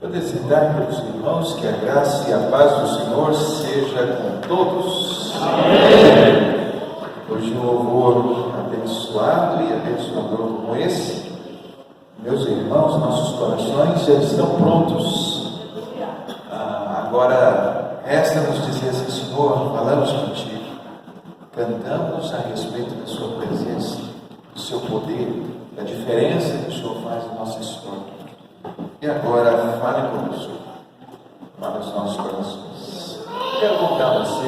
Eu desejar, meus irmãos, que a graça e a paz do Senhor seja com todos. Amém. Hoje um louvor abençoado e abençoador como esse, meus irmãos, nossos corações já estão prontos. Agora resta-nos dizer assim: Senhor, falamos contigo, cantamos a respeito da sua presença, do seu poder, da diferença que o Senhor faz na nossa história. E agora, fale conosco, para os nossos corações. Quero convidar você,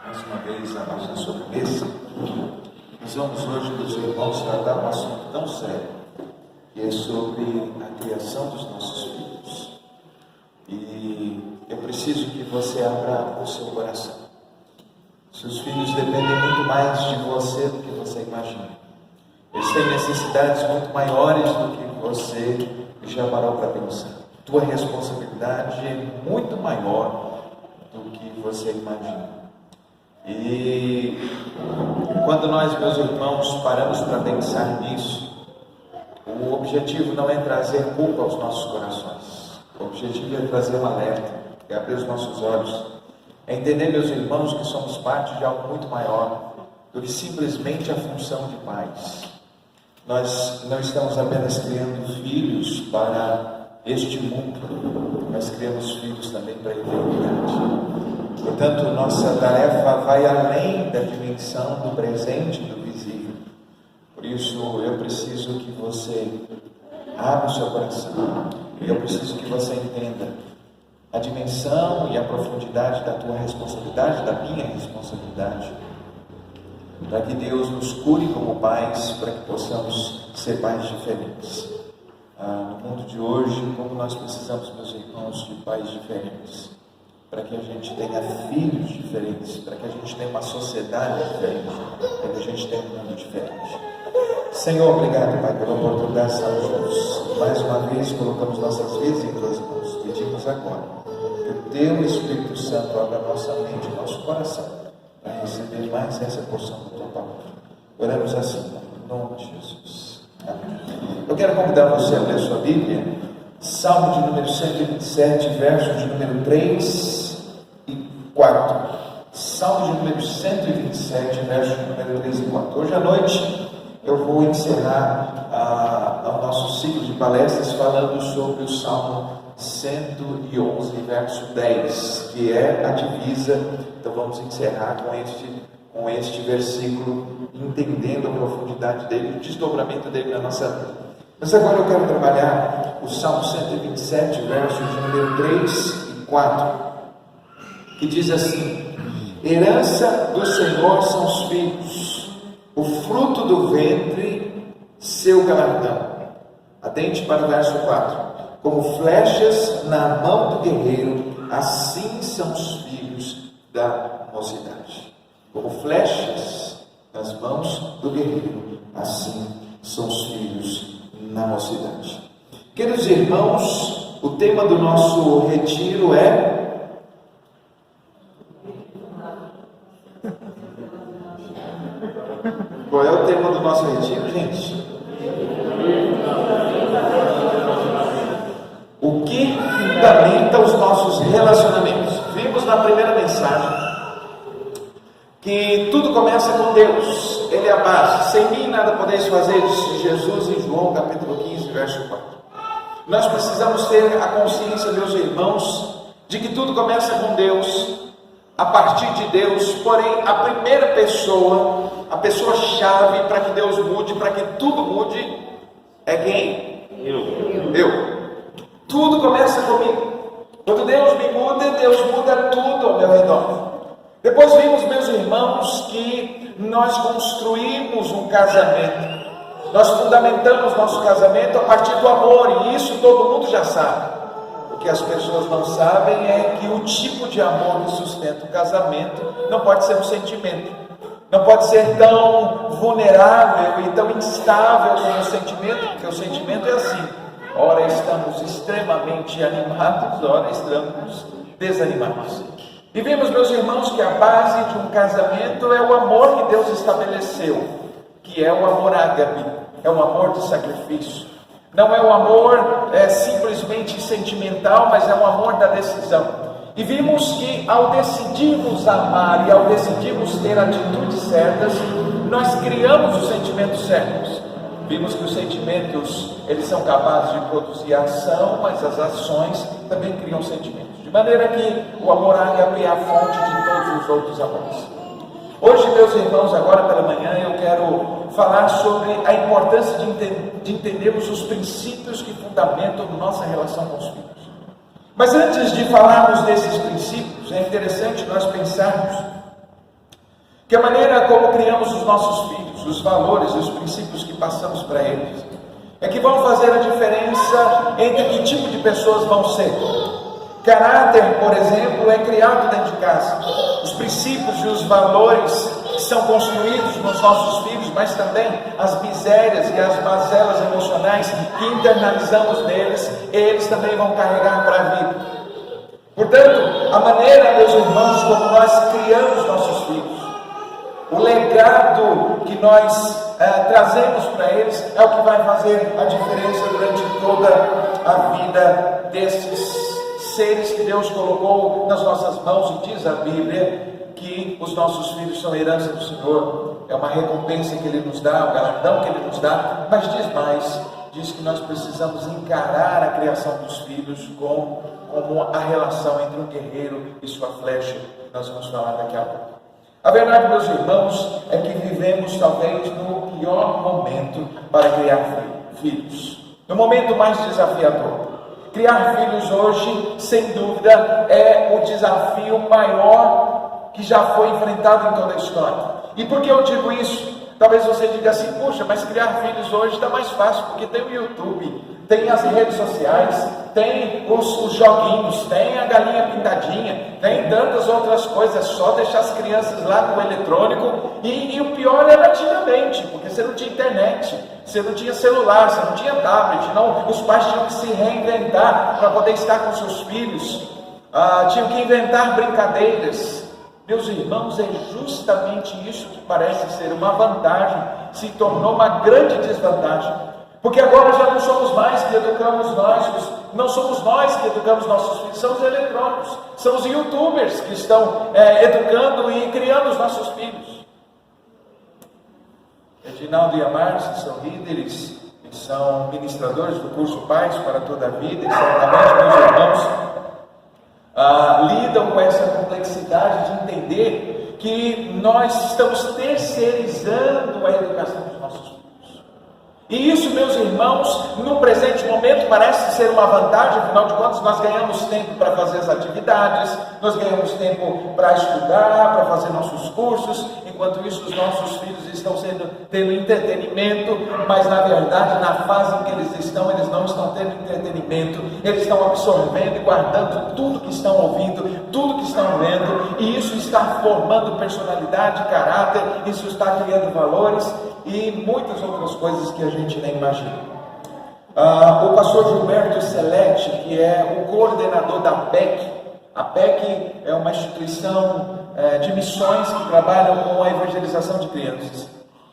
mais uma vez, a baixar sua cabeça. Nós vamos hoje, meus irmãos, tratar um assunto tão sério, que é sobre a criação dos nossos filhos. E eu preciso que você abra o seu coração. Seus filhos dependem muito mais de você do que você imagina. Eles têm necessidades muito maiores do que você já parou para pensar. Tua responsabilidade é muito maior do que você imagina. E quando nós, meus irmãos, paramos para pensar nisso, o objetivo não é trazer culpa aos nossos corações. O objetivo é trazer um alerta, é abrir os nossos olhos, é entender, meus irmãos, que somos parte de algo muito maior do que simplesmente a função de pais. Nós não estamos apenas criando filhos para este mundo, nós criamos filhos também para a eternidade. Portanto, nossa tarefa vai além da dimensão do presente e do visível. Por isso, eu preciso que você abra o seu coração. Eu preciso que você entenda a dimensão e a profundidade da tua responsabilidade, da minha responsabilidade, para que Deus nos cure como pais, para que possamos ser pais diferentes. No mundo de hoje, como nós precisamos, meus irmãos, de pais diferentes, para que a gente tenha filhos diferentes, para que a gente tenha uma sociedade diferente, para que a gente tenha um mundo diferente. Senhor, obrigado, Pai, pela oportunidade de estarmos juntos. Mais uma vez, colocamos nossas vidas em tuas mãos. Pedimos agora que o teu Espírito Santo abra nossa mente e nosso coração para receber mais essa porção da tua palavra. Oramos assim, em nome de Jesus. Amém. Eu quero convidar você a ler sua Bíblia, Salmo de número 127, versos de número 3 e 4. Salmo de número 127, versos de número 3 e 4. Hoje à noite eu vou encerrar o nosso ciclo de palestras falando sobre o Salmo 111, verso 10, que é a divisa. Então vamos encerrar com este versículo, entendendo a profundidade dele, o desdobramento dele na nossa vida. Mas agora eu quero trabalhar o Salmo 127, versos de número 3 e 4, que diz assim: herança do Senhor são os filhos, o fruto do ventre, seu galardão. Atente para o verso 4. Como flechas na mão do guerreiro, assim são os filhos da mocidade. Como flechas nas mãos do guerreiro, assim são os filhos na mocidade. Queridos irmãos, o tema do nosso retiro é qual é o tema do nosso retiro, gente? O que fundamenta os nossos relacionamentos? Vimos na primeira mensagem que tudo começa com Deus, Ele é a base. Sem mim nada podeis fazer, disse Jesus em João capítulo 15, verso 4. Nós precisamos ter a consciência, meus irmãos, de que tudo começa com Deus, a partir de Deus. Porém, a primeira pessoa, a pessoa-chave para que Deus mude, para que tudo mude, é quem? Eu. Tudo começa comigo. Quando Deus me muda, Deus muda tudo ao meu redor. Depois vimos, meus irmãos, que nós construímos um casamento. Nós fundamentamos nosso casamento a partir do amor, e isso todo mundo já sabe. O que as pessoas não sabem é que o tipo de amor que sustenta o casamento não pode ser um sentimento. Não pode ser tão vulnerável e tão instável como o sentimento, porque o sentimento é assim. Ora estamos extremamente animados, ora estamos desanimados. E vimos, meus irmãos, que a base de um casamento é o amor que Deus estabeleceu, que é o amor ágape, é um amor de sacrifício. Não é um amor simplesmente sentimental, mas é um amor da decisão. E vimos que ao decidirmos amar e ao decidirmos ter atitudes certas, nós criamos os sentimentos certos. Vimos que os sentimentos, eles são capazes de produzir ação, mas as ações também criam sentimentos. De maneira que o amor ágape é a fonte de todos os outros amores. Hoje, meus irmãos, agora pela manhã, eu quero falar sobre a importância de entendermos os princípios que fundamentam nossa relação com os filhos. Mas antes de falarmos desses princípios, é interessante nós pensarmos que a maneira como criamos os nossos filhos, os valores e os princípios que passamos para eles, é que vão fazer a diferença entre que tipo de pessoas vão ser. Caráter, por exemplo, é criado dentro de casa. Os princípios e os valores que são construídos nos nossos filhos, mas também as misérias e as mazelas emocionais que internalizamos neles, eles também vão carregar para a vida. Portanto, a maneira, meus irmãos, como nós criamos nossos filhos, o legado que nós trazemos para eles é o que vai fazer a diferença durante toda a vida desses seres que Deus colocou nas nossas mãos. E diz a Bíblia que os nossos filhos são herança do Senhor, é uma recompensa que Ele nos dá, um galardão que Ele nos dá, mas diz mais, diz que nós precisamos encarar a criação dos filhos como a relação entre um guerreiro e sua flecha, que nós vamos falar daqui a pouco. A verdade, meus irmãos, é que vivemos talvez no pior momento para criar filhos, no momento mais desafiador. Criar filhos hoje, sem dúvida, é o desafio maior que já foi enfrentado em toda a história. E por que eu digo isso? Talvez você diga assim, puxa, mas criar filhos hoje está mais fácil, porque tem o YouTube, tem as redes sociais, tem os joguinhos, tem a galinha pintadinha, tem tantas outras coisas, é só deixar as crianças lá no eletrônico. E o pior era antigamente, porque você não tinha internet, você não tinha celular, você não tinha tablet, não, os pais tinham que se reinventar para poder estar com seus filhos, tinham que inventar brincadeiras. Meus irmãos, é justamente isso que parece ser uma vantagem, se tornou uma grande desvantagem, porque agora já não somos mais que educamos não somos nós que educamos nossos filhos, são os eletrônicos, são os youtubers que estão educando e criando os nossos filhos. Edinaldo e a Márcia são líderes e são ministradores do curso Pais para toda a Vida, e certamente, meus irmãos, lidam com essa complexidade de entender que nós estamos terceirizando a educação dos nossos filhos. E isso, meus irmãos, no presente momento parece ser uma vantagem, afinal de contas nós ganhamos tempo para fazer as atividades, nós ganhamos tempo para estudar, para fazer nossos cursos, enquanto isso os nossos filhos estão tendo entretenimento, mas na verdade na fase em que eles não estão tendo entretenimento, eles estão absorvendo e guardando tudo que estão ouvindo, tudo que estão vendo, e isso está formando personalidade, caráter, isso está criando valores e muitas outras coisas que a gente nem imagina. O pastor Gilberto Celeste, que é o coordenador da PEC, a PEC é uma instituição de missões que trabalham com a evangelização de crianças.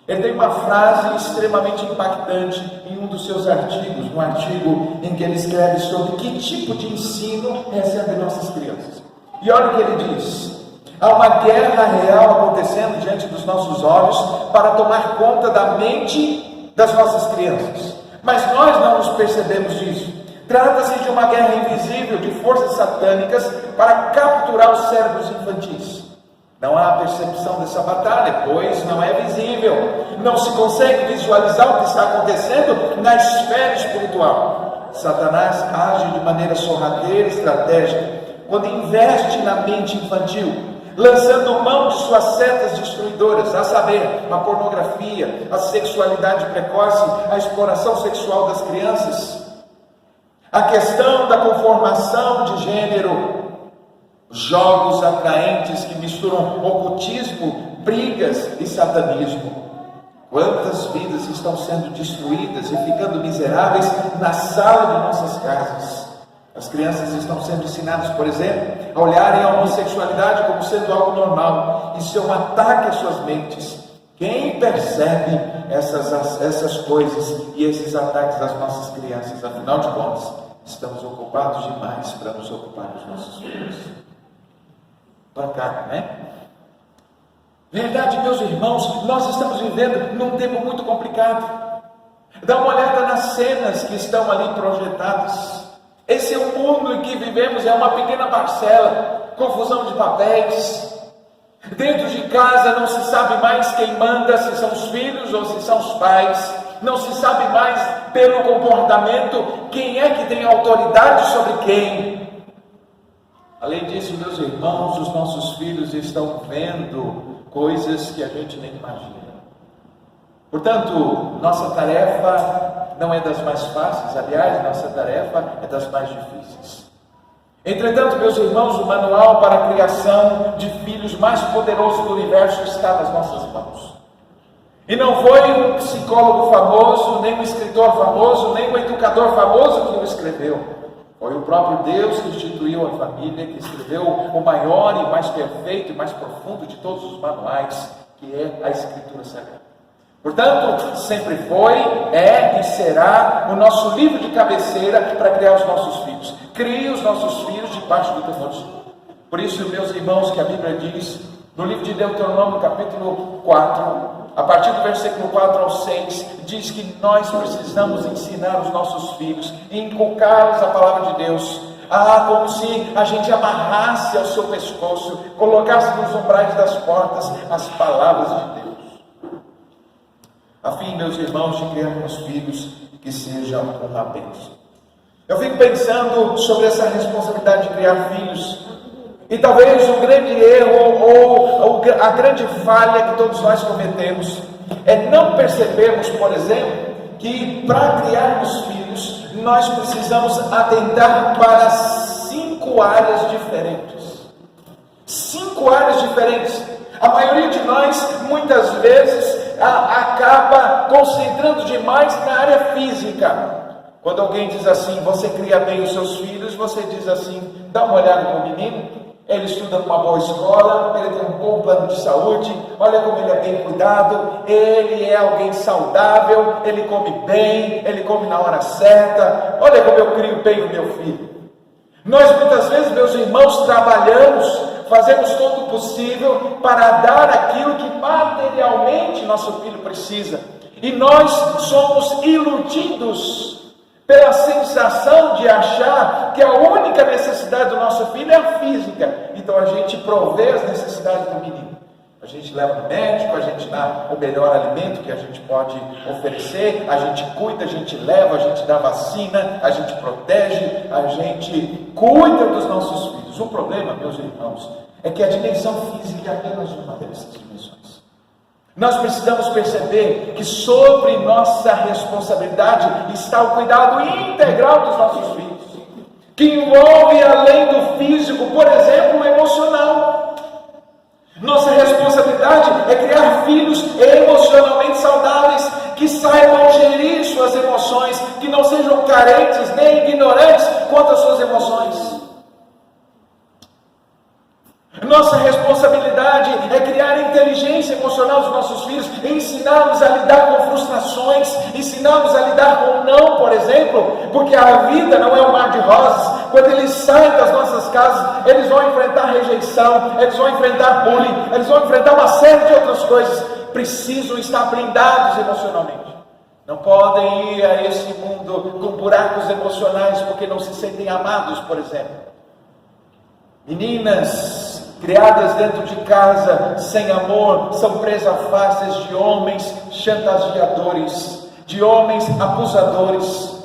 Ele tem uma frase extremamente impactante em um dos seus artigos, um artigo em que ele escreve sobre que tipo de ensino recebem nossas crianças. E olha o que ele diz: há uma guerra real acontecendo diante dos nossos olhos para tomar conta da mente das nossas crianças, mas nós não nos percebemos disso. Trata-se de uma guerra invisível de forças satânicas para capturar os cérebros infantis. Não há percepção dessa batalha, pois não é visível. Não se consegue visualizar o que está acontecendo na esfera espiritual. Satanás age de maneira sorrateira e estratégica quando investe na mente infantil, lançando mão de suas setas destruidoras, a saber, a pornografia, a sexualidade precoce, a exploração sexual das crianças, a questão da conformação de gênero, jogos atraentes que misturam ocultismo, brigas e satanismo. Quantas vidas estão sendo destruídas e ficando miseráveis na sala de nossas casas. As crianças estão sendo ensinadas, por exemplo, a olharem a homossexualidade como sendo algo normal. Isso é um ataque às suas mentes. Quem percebe essas coisas e esses ataques às nossas crianças? Afinal de contas, estamos ocupados demais para nos ocupar dos nossos filhos. Pancada, né? Verdade, meus irmãos, nós estamos vivendo num tempo muito complicado. Dá uma olhada nas cenas que estão ali projetadas. Esse é o mundo em que vivemos, é uma pequena parcela, confusão de papéis. Dentro de casa não se sabe mais quem manda, se são os filhos ou se são os pais. Não se sabe mais pelo comportamento quem é que tem autoridade sobre quem. Além disso, meus irmãos, os nossos filhos estão vendo coisas que a gente nem imagina. Portanto, nossa tarefa não é das mais fáceis, aliás, nossa tarefa é das mais difíceis. Entretanto, meus irmãos, o manual para a criação de filhos mais poderoso do universo está nas nossas mãos. E não foi um psicólogo famoso, nem um escritor famoso, nem um educador famoso que o escreveu. Foi o próprio Deus que instituiu a família, que escreveu o maior e mais perfeito e mais profundo de todos os manuais, que é a Escritura Sagrada. Portanto, sempre foi, é e será o nosso livro de cabeceira para criar os nossos filhos. Crie os nossos filhos debaixo do temor de Deus. Por isso, meus irmãos, que a Bíblia diz, no livro de Deuteronômio, capítulo 4, a partir do versículo 4 ao 6, diz que nós precisamos ensinar os nossos filhos, inculcar-lhes a palavra de Deus, como se a gente amarrasse ao seu pescoço, colocasse nos umbrais das portas as palavras de Deus. A fim, meus irmãos, de criarmos filhos que sejam uma bênção. Eu fico pensando sobre essa responsabilidade de criar filhos. E talvez o grande erro ou a grande falha que todos nós cometemos é não percebermos, por exemplo, que para criarmos filhos nós precisamos atentar para 5 áreas diferentes. 5 áreas diferentes. A maioria de nós, muitas vezes, acaba concentrando demais na área física. Quando alguém diz assim, você cria bem os seus filhos, você diz assim, dá uma olhada no menino, ele estuda numa boa escola, ele tem um bom plano de saúde, olha como ele é bem cuidado, ele é alguém saudável, ele come bem, ele come na hora certa, olha como eu crio bem o meu filho. Nós muitas vezes, meus irmãos, trabalhamos, fazemos todo o possível para dar aquilo que materialmente nosso filho precisa. E nós somos iludidos pela sensação de achar que a única necessidade do nosso filho é a física. Então a gente provê as necessidades do menino. A gente leva no médico, a gente dá o melhor alimento que a gente pode oferecer, a gente cuida, a gente leva, a gente dá vacina, a gente protege, a gente cuida dos nossos filhos. O problema, meus irmãos, é que a dimensão física é apenas uma dessas dimensões. Nós precisamos perceber que sobre nossa responsabilidade está o cuidado integral dos nossos filhos, que envolve, além do físico, por exemplo, o emocional. Nossa responsabilidade é criar filhos emocionalmente saudáveis, que saibam gerir suas emoções, que não sejam carentes nem ignorantes quanto às suas emoções. Nossa responsabilidade é criar inteligência emocional dos nossos filhos, ensiná-los a lidar com frustrações, ensiná-los a lidar com não, por exemplo, porque a vida não é um mar de rosas. Quando eles saem das nossas casas, eles vão enfrentar rejeição, eles vão enfrentar bullying, eles vão enfrentar uma série de outras coisas. Precisam estar blindados emocionalmente. Não podem ir a esse mundo com buracos emocionais porque não se sentem amados, por exemplo. Meninas criadas dentro de casa, sem amor, são presas fáceis de homens chantageadores, de homens abusadores.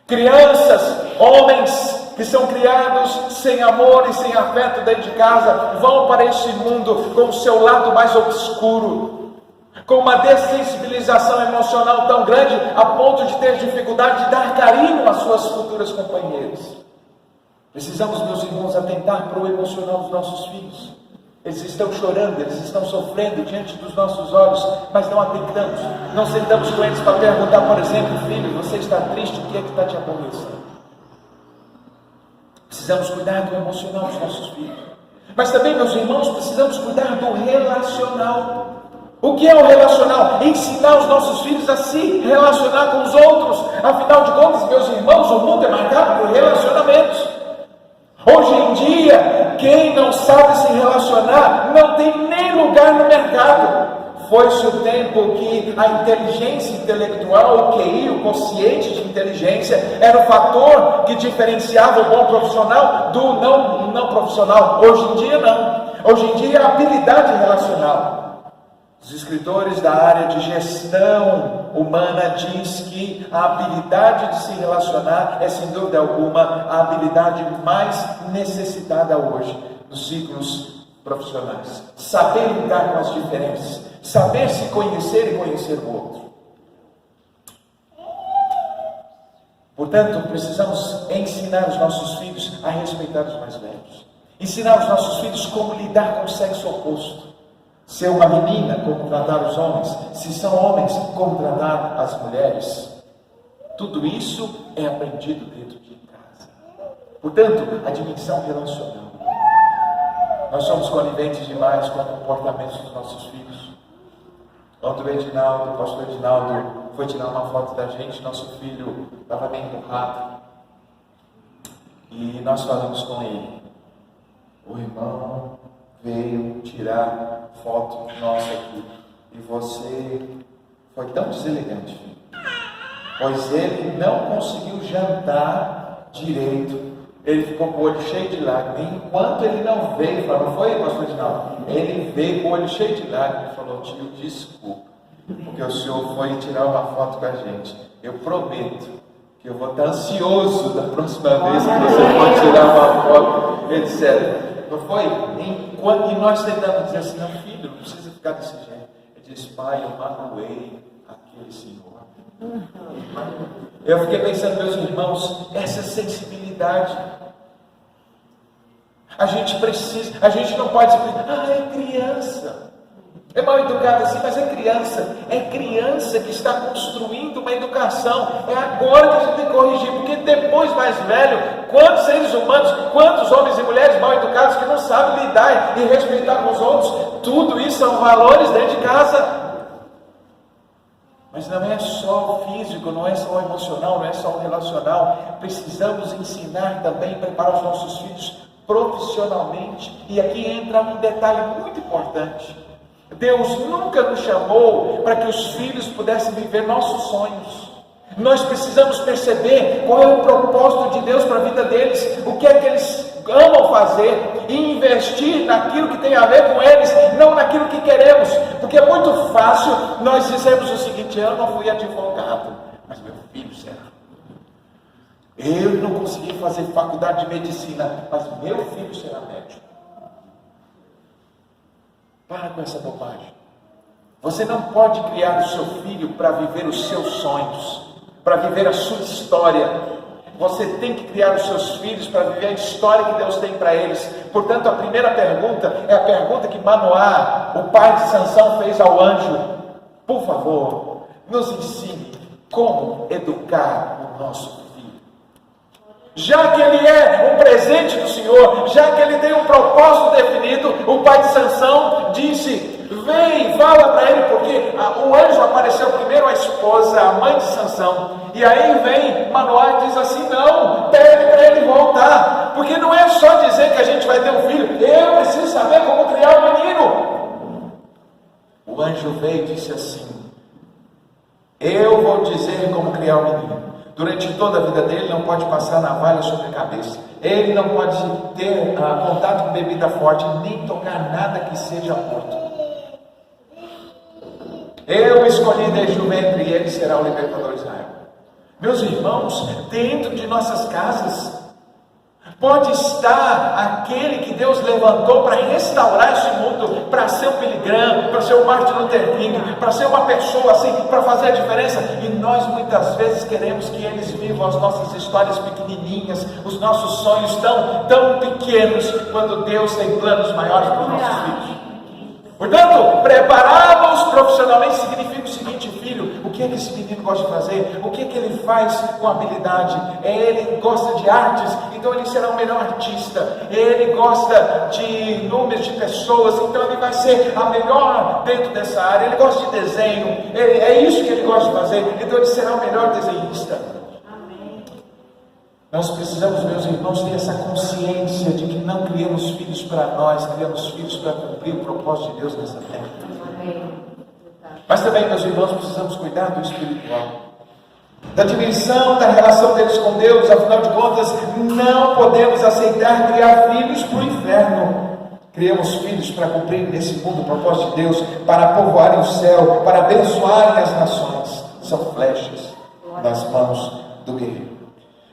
Crianças, homens que são criados sem amor e sem afeto dentro de casa, vão para este mundo com o seu lado mais obscuro, com uma dessensibilização emocional tão grande, a ponto de ter dificuldade de dar carinho às suas futuras companheiras. Precisamos, meus irmãos, atentar para o emocional dos nossos filhos. Eles estão chorando, eles estão sofrendo diante dos nossos olhos, mas não atentamos. Não sentamos com eles para perguntar, por exemplo, filho, você está triste, o que é que está te aborrecendo? Precisamos cuidar do emocional dos nossos filhos. Mas também, meus irmãos, precisamos cuidar do relacional. O que é o relacional? Ensinar os nossos filhos a se relacionar com os outros. Afinal de contas, meus irmãos, o mundo é marcado por relacionamentos. Hoje em dia, quem não sabe se relacionar não tem nem lugar no mercado. Foi-se o tempo que a inteligência intelectual, o QI, o quociente de inteligência, era o fator que diferenciava o bom profissional do não profissional. Hoje em dia não. Hoje em dia é a habilidade relacional. Os escritores da área de gestão humana diz que a habilidade de se relacionar é, sem dúvida alguma, a habilidade mais necessitada hoje nos ciclos profissionais. Saber lidar com as diferenças, saber se conhecer e conhecer o outro. Portanto, precisamos ensinar os nossos filhos a respeitar os mais velhos. Ensinar os nossos filhos como lidar com o sexo oposto. Se é uma menina, como tratar os homens. Se são homens, como tratar as mulheres. Tudo isso é aprendido dentro de casa. Portanto, a dimensão relacional. Nós somos coniventes demais com o comportamento dos nossos filhos. Ontem o pastor Edinaldo, foi tirar uma foto da gente. Nosso filho estava bem empurrado. E nós falamos com ele. O irmão veio tirar foto nossa aqui. E você foi tão deselegante, filho. Pois ele não conseguiu jantar direito. Ele ficou com o olho cheio de lágrimas. Enquanto ele não veio, falou, não foi, pastor Edinaldo? Ele veio com o olho cheio de lágrimas e falou, tio, desculpa, porque o senhor foi tirar uma foto com a gente. Eu prometo que eu vou estar ansioso da próxima vez que você for tirar uma foto, etc. Não foi? E nós tentamos dizer assim, não, filho, não precisa ficar desse jeito. Ele disse, pai, eu magoei aquele senhor. Eu fiquei pensando, meus irmãos, essa sensibilidade. A gente não pode dizer, é criança. É mal educado assim, mas é criança. É criança que está construindo uma educação. É agora que a gente tem que corrigir, porque depois, mais velho, quantos seres humanos, quantos homens e mulheres mal educados que não sabem lidar e respeitar com os outros. Tudo isso são valores dentro de casa. Mas não é só o físico, não é só o emocional, não é só o relacional. Precisamos ensinar também, preparar os nossos filhos profissionalmente. E aqui entra um detalhe muito importante. Deus nunca nos chamou para que os filhos pudessem viver nossos sonhos. Nós precisamos perceber qual é o propósito de Deus para a vida deles, o que é que eles amam fazer, e investir naquilo que tem a ver com eles, não naquilo que queremos, porque é muito fácil nós dizermos o seguinte, eu não fui advogado, mas meu filho será. Eu não consegui fazer faculdade de medicina, mas meu filho será médico. Para com essa bobagem. Você não pode criar o seu filho para viver os seus sonhos, para viver a sua história. Você tem que criar os seus filhos para viver a história que Deus tem para eles. Portanto, a primeira pergunta é a pergunta que Manoá, o pai de Sansão, fez ao anjo. Por favor, nos ensine como educar o nosso filho. Já que ele é um presente do Senhor, já que ele tem um propósito definido, o pai de Sansão disse, vem, fala para ele, porque o anjo apareceu primeiro a esposa, a mãe de Sansão, e aí vem Manoá e diz assim, não, pede para ele voltar, porque não é só dizer que a gente vai ter um filho, eu preciso saber como criar um menino. O anjo veio e disse assim, eu vou dizer como criar um menino. Durante toda a vida dele, não pode passar navalha sobre a cabeça. Ele não pode ter contato com bebida forte, nem tocar nada que seja morto. Eu escolhi desde o ventre e ele será o libertador de Israel. Meus irmãos, dentro de nossas casas, pode estar aquele que Deus levantou para restaurar esse mundo, para ser um Billy Graham, para ser um Martin Luther King, para ser uma pessoa assim, para fazer a diferença. E nós muitas vezes queremos que eles vivam as nossas histórias pequenininhas, os nossos sonhos tão pequenos, quando Deus tem planos maiores para os nossos filhos. Portanto, prepará-los profissionalmente significa o seguinte, filho, o que é que esse menino gosta de fazer? O que é que ele faz com habilidade? Ele gosta de artes, então ele será o melhor artista. Ele gosta de números de pessoas, então ele vai ser a melhor dentro dessa área. Ele gosta de desenho, é isso que ele gosta de fazer, então ele será o melhor desenhista. Nós precisamos, meus irmãos, ter essa consciência de que não criamos filhos para nós, criamos filhos para cumprir o propósito de Deus nessa terra. Mas também, meus irmãos, precisamos cuidar do espiritual, da dimensão da relação deles com Deus. Afinal de contas, não podemos aceitar criar filhos para o inferno. Criamos filhos para cumprir nesse mundo o propósito de Deus, para povoarem o céu, para abençoarem as nações. São flechas nas mãos do guerreiro.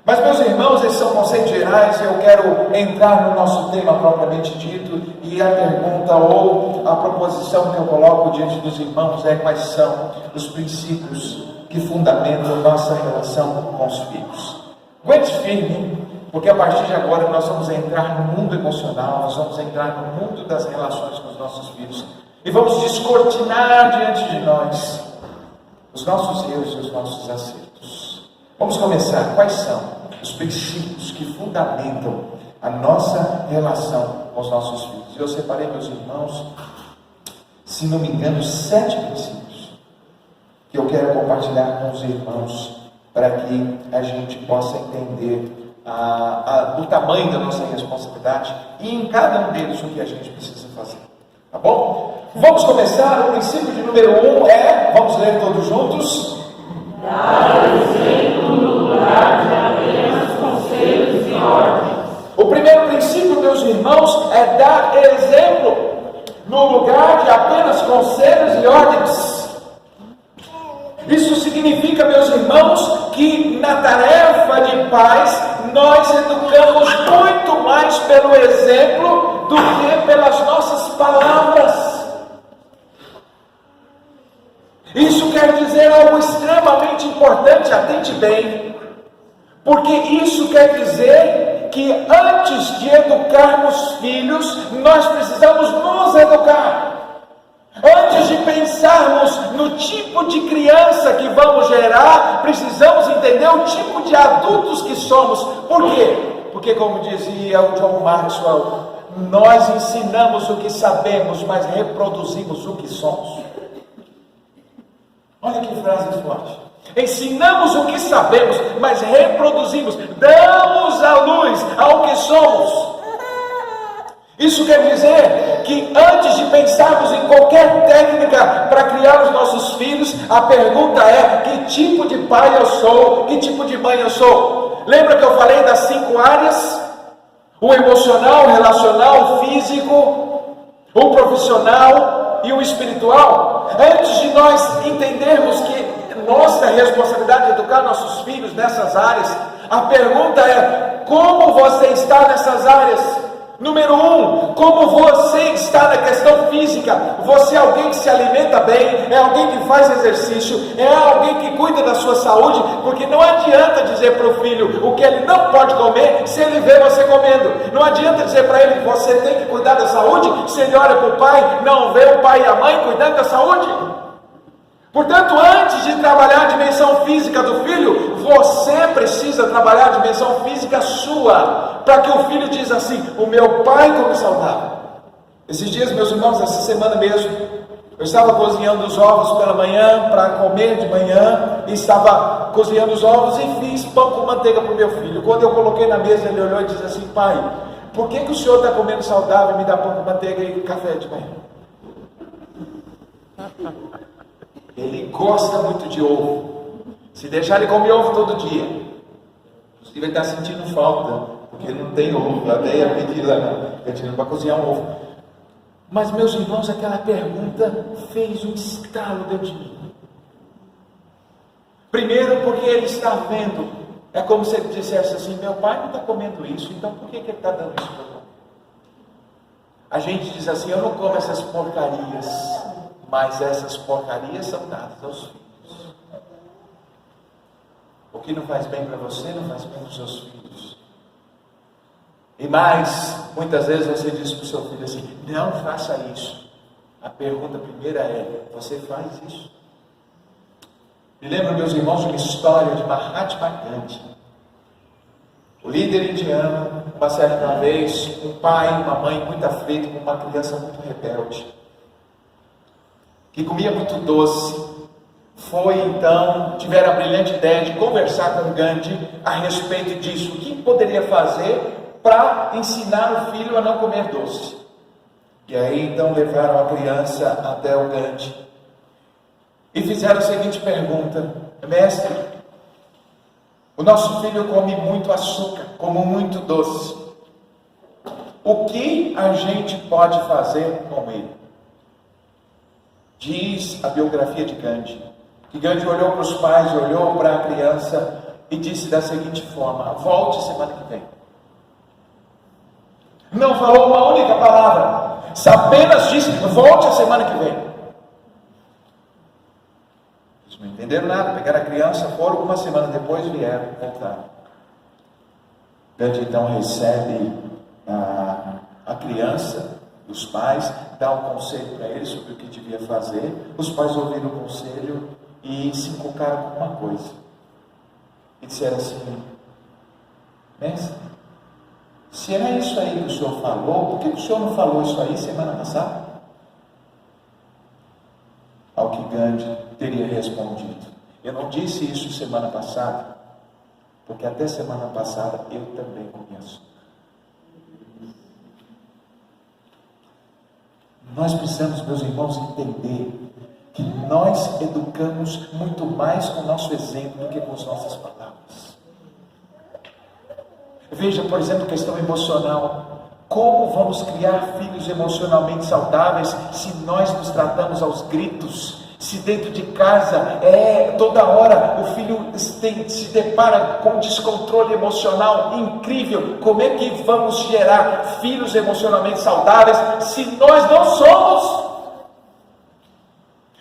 Mas, meus irmãos, esses são conceitos gerais. Eu quero entrar no nosso tema propriamente dito, e a pergunta ou a proposição que eu coloco diante dos irmãos é: quais são os princípios que fundamentam nossa relação com os filhos? Aguente firme, porque a partir de agora nós vamos entrar no mundo emocional, nós vamos entrar no mundo das relações com os nossos filhos, e vamos descortinar diante de nós os nossos erros e os nossos acertos. Vamos começar. Quais são os princípios que fundamentam a nossa relação com os nossos filhos? Eu separei, meus irmãos, se não me engano, 7 princípios que eu quero compartilhar com os irmãos, para que a gente possa entender o tamanho da nossa responsabilidade e em cada um deles o que a gente precisa fazer. Tá bom? Vamos começar. O princípio de número 1 é, vamos ler todos juntos: dar exemplo no lugar de apenas conselhos e ordens. O primeiro princípio, meus irmãos, é dar exemplo no lugar de apenas conselhos e ordens. Isso significa, meus irmãos, que na tarefa de pais nós educamos muito mais pelo exemplo do que pelas nossas palavras. Isso quer dizer algo extremamente importante, atente bem, porque isso quer dizer que antes de educarmos filhos, nós precisamos nos educar. Antes de pensarmos no tipo de criança que vamos gerar, precisamos entender o tipo de adultos que somos. Por quê? Porque, como dizia o John Maxwell, nós ensinamos o que sabemos, mas reproduzimos o que somos. Olha que frase forte. Ensinamos o que sabemos, mas reproduzimos, damos à luz ao que somos. Isso quer dizer que antes de pensarmos em qualquer técnica para criar os nossos filhos, a pergunta é: que tipo de pai eu sou? Que tipo de mãe eu sou? Lembra que eu falei das 5 áreas? O emocional, o relacional, o físico, o profissional e o espiritual. Antes de nós entendermos que nossa responsabilidade é educar nossos filhos nessas áreas, a pergunta é: como você está nessas áreas? Número 1, como você está na questão física? Você é alguém que se alimenta bem? É alguém que faz exercício? É alguém que cuida da sua saúde? Porque não adianta dizer para o filho o que ele não pode comer se ele vê você comendo. Não adianta dizer para ele que você tem que cuidar da saúde se ele olha para o pai, não vê o pai e a mãe cuidando da saúde. Portanto, antes de trabalhar a dimensão física do filho, você precisa trabalhar a dimensão física sua, para que o filho diz assim: o meu pai come saudável. Esses dias, meus irmãos, essa semana mesmo, eu estava cozinhando os ovos pela manhã, para comer de manhã, e estava cozinhando os ovos e fiz pão com manteiga para o meu filho. Quando eu coloquei na mesa, ele olhou e disse assim: pai, por que o senhor está comendo saudável e me dá pão com manteiga e café de manhã? Ele gosta muito de ovo. Se deixar ele comer ovo todo dia, ele vai estar sentindo falta, porque ele não tem ovo. Até ia pedir lá na cantina para cozinhar um ovo. Mas, meus irmãos, aquela pergunta fez um estalo dentro de mim. Primeiro, porque ele está vendo. É como se ele dissesse assim: meu pai não está comendo isso, então por que ele está dando isso para mim? A gente diz assim: eu não como essas porcarias, mas essas porcarias são dadas aos filhos. O que não faz bem para você, não faz bem para os seus filhos. E mais, muitas vezes você diz para o seu filho assim: não faça isso. A pergunta primeira é: você faz isso? Me lembro, meus irmãos, de uma história de Mahatma Gandhi. O líder indiano, uma certa vez, um pai e uma mãe muito aflitos com uma criança muito rebelde, que comia muito doce, tiveram a brilhante ideia de conversar com Gandhi a respeito disso. O que poderia fazer para ensinar o filho a não comer doce? E aí então levaram a criança até o Gandhi e fizeram a seguinte pergunta: mestre, o nosso filho come muito açúcar, come muito doce. O que a gente pode fazer com ele? Diz a biografia de Gandhi, que Gandhi olhou para os pais, olhou para a criança e disse da seguinte forma: volte semana que vem. Não falou uma única palavra, apenas disse: volte a semana que vem. Não entenderam nada, pegaram a criança, foram, uma semana depois vieram, voltaram. Gandhi então recebe a criança, os pais, dá um conselho para ele sobre o que devia fazer. Os pais ouviram o conselho e se inculcaram com uma coisa. E disseram assim: mestre, se era isso aí que o senhor falou, por que o senhor não falou isso aí semana passada? Ao que Gandhi teria respondido: eu não disse isso semana passada, porque até semana passada eu também comi açúcar. Nós precisamos, meus irmãos, entender que nós educamos muito mais com o nosso exemplo do que com as nossas palavras. Veja, por exemplo, questão emocional. Como vamos criar filhos emocionalmente saudáveis se nós nos tratamos aos gritos? Se dentro de casa, toda hora o filho se depara com um descontrole emocional incrível, como é que vamos gerar filhos emocionalmente saudáveis se nós não somos?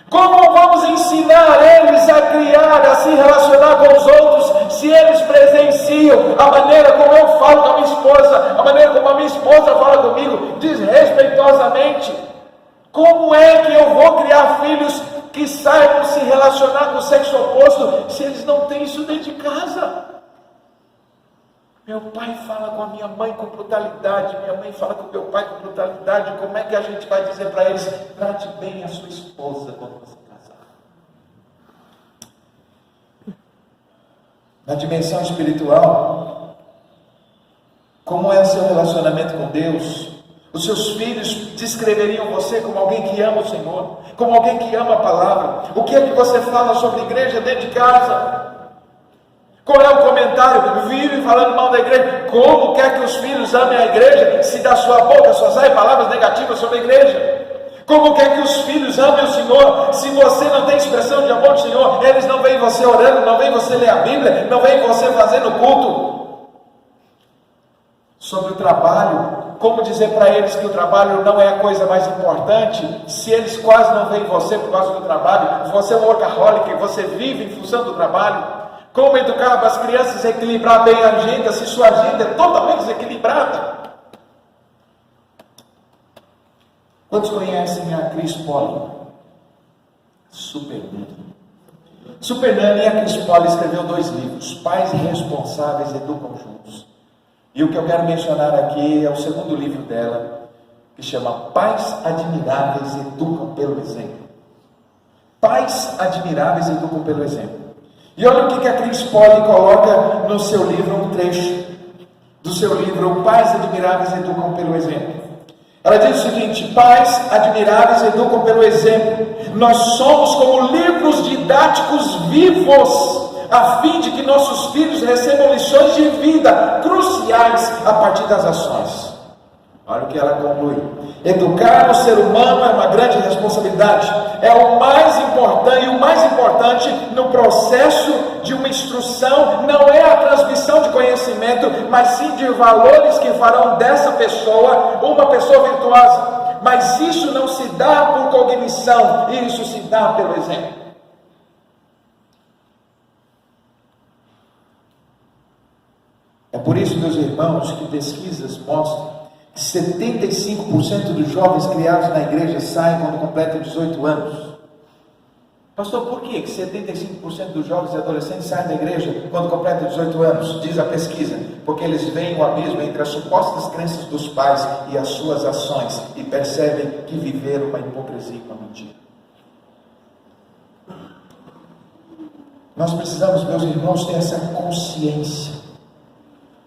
Como vamos ensinar eles a criar, a se relacionar com os outros, se eles presenciam a maneira como eu falo com a minha esposa, a maneira como a minha esposa fala comigo, desrespeitosamente? Como é que eu vou criar filhos que saibam se relacionar com o sexo oposto, se eles não têm isso dentro de casa? Meu pai fala com a minha mãe com brutalidade, minha mãe fala com o meu pai com brutalidade. Como é que a gente vai dizer para eles: trate bem a sua esposa quando você casar? Na dimensão espiritual, como é o seu relacionamento com Deus? Os seus filhos descreveriam você como alguém que ama o Senhor, como alguém que ama a palavra. O que é que você fala sobre a igreja dentro de casa? Qual é o comentário? Vive falando mal da igreja. Como quer que os filhos amem a igreja se da sua boca só saem palavras negativas sobre a igreja? Como quer que os filhos amem o Senhor se você não tem expressão de amor do Senhor? Eles não veem você orando, não veem você ler a Bíblia, não veem você fazendo culto. Sobre o trabalho, como dizer para eles que o trabalho não é a coisa mais importante, se eles quase não veem você por causa do trabalho? Você é um workaholic, você vive em função do trabalho. Como educar para as crianças a equilibrar bem a agenda, se sua agenda é totalmente desequilibrada? Quantos conhecem a Chris Polly? Super Nani e a Chris Polly escreveu 2 livros, Pais Irresponsáveis Educam Juntos. E o que eu quero mencionar aqui é o segundo livro dela, que chama Pais Admiráveis Educam pelo Exemplo. Pais Admiráveis Educam pelo Exemplo. E olha o que a Chris Polly coloca no seu livro, um trecho do seu livro, Pais Admiráveis Educam pelo Exemplo. Ela diz o seguinte: pais admiráveis educam pelo exemplo. Nós somos como livros didáticos vivos, a fim de que nossos filhos recebam lições de vida cruciais a partir das ações. Olha o que ela conclui: educar o ser humano é uma grande responsabilidade. É o mais importante, e o mais importante no processo de uma instrução não é a transmissão de conhecimento, mas sim de valores que farão dessa pessoa uma pessoa virtuosa. Mas isso não se dá por cognição, isso se dá pelo exemplo. É por isso, meus irmãos, que pesquisas mostram que 75% dos jovens criados na igreja saem quando completam 18 anos. Pastor, por que 75% dos jovens e adolescentes saem da igreja quando completam 18 anos? Diz a pesquisa. Porque eles veem o abismo entre as supostas crenças dos pais e as suas ações e percebem que viveram uma hipocrisia e uma mentira. Nós precisamos, meus irmãos, ter essa consciência.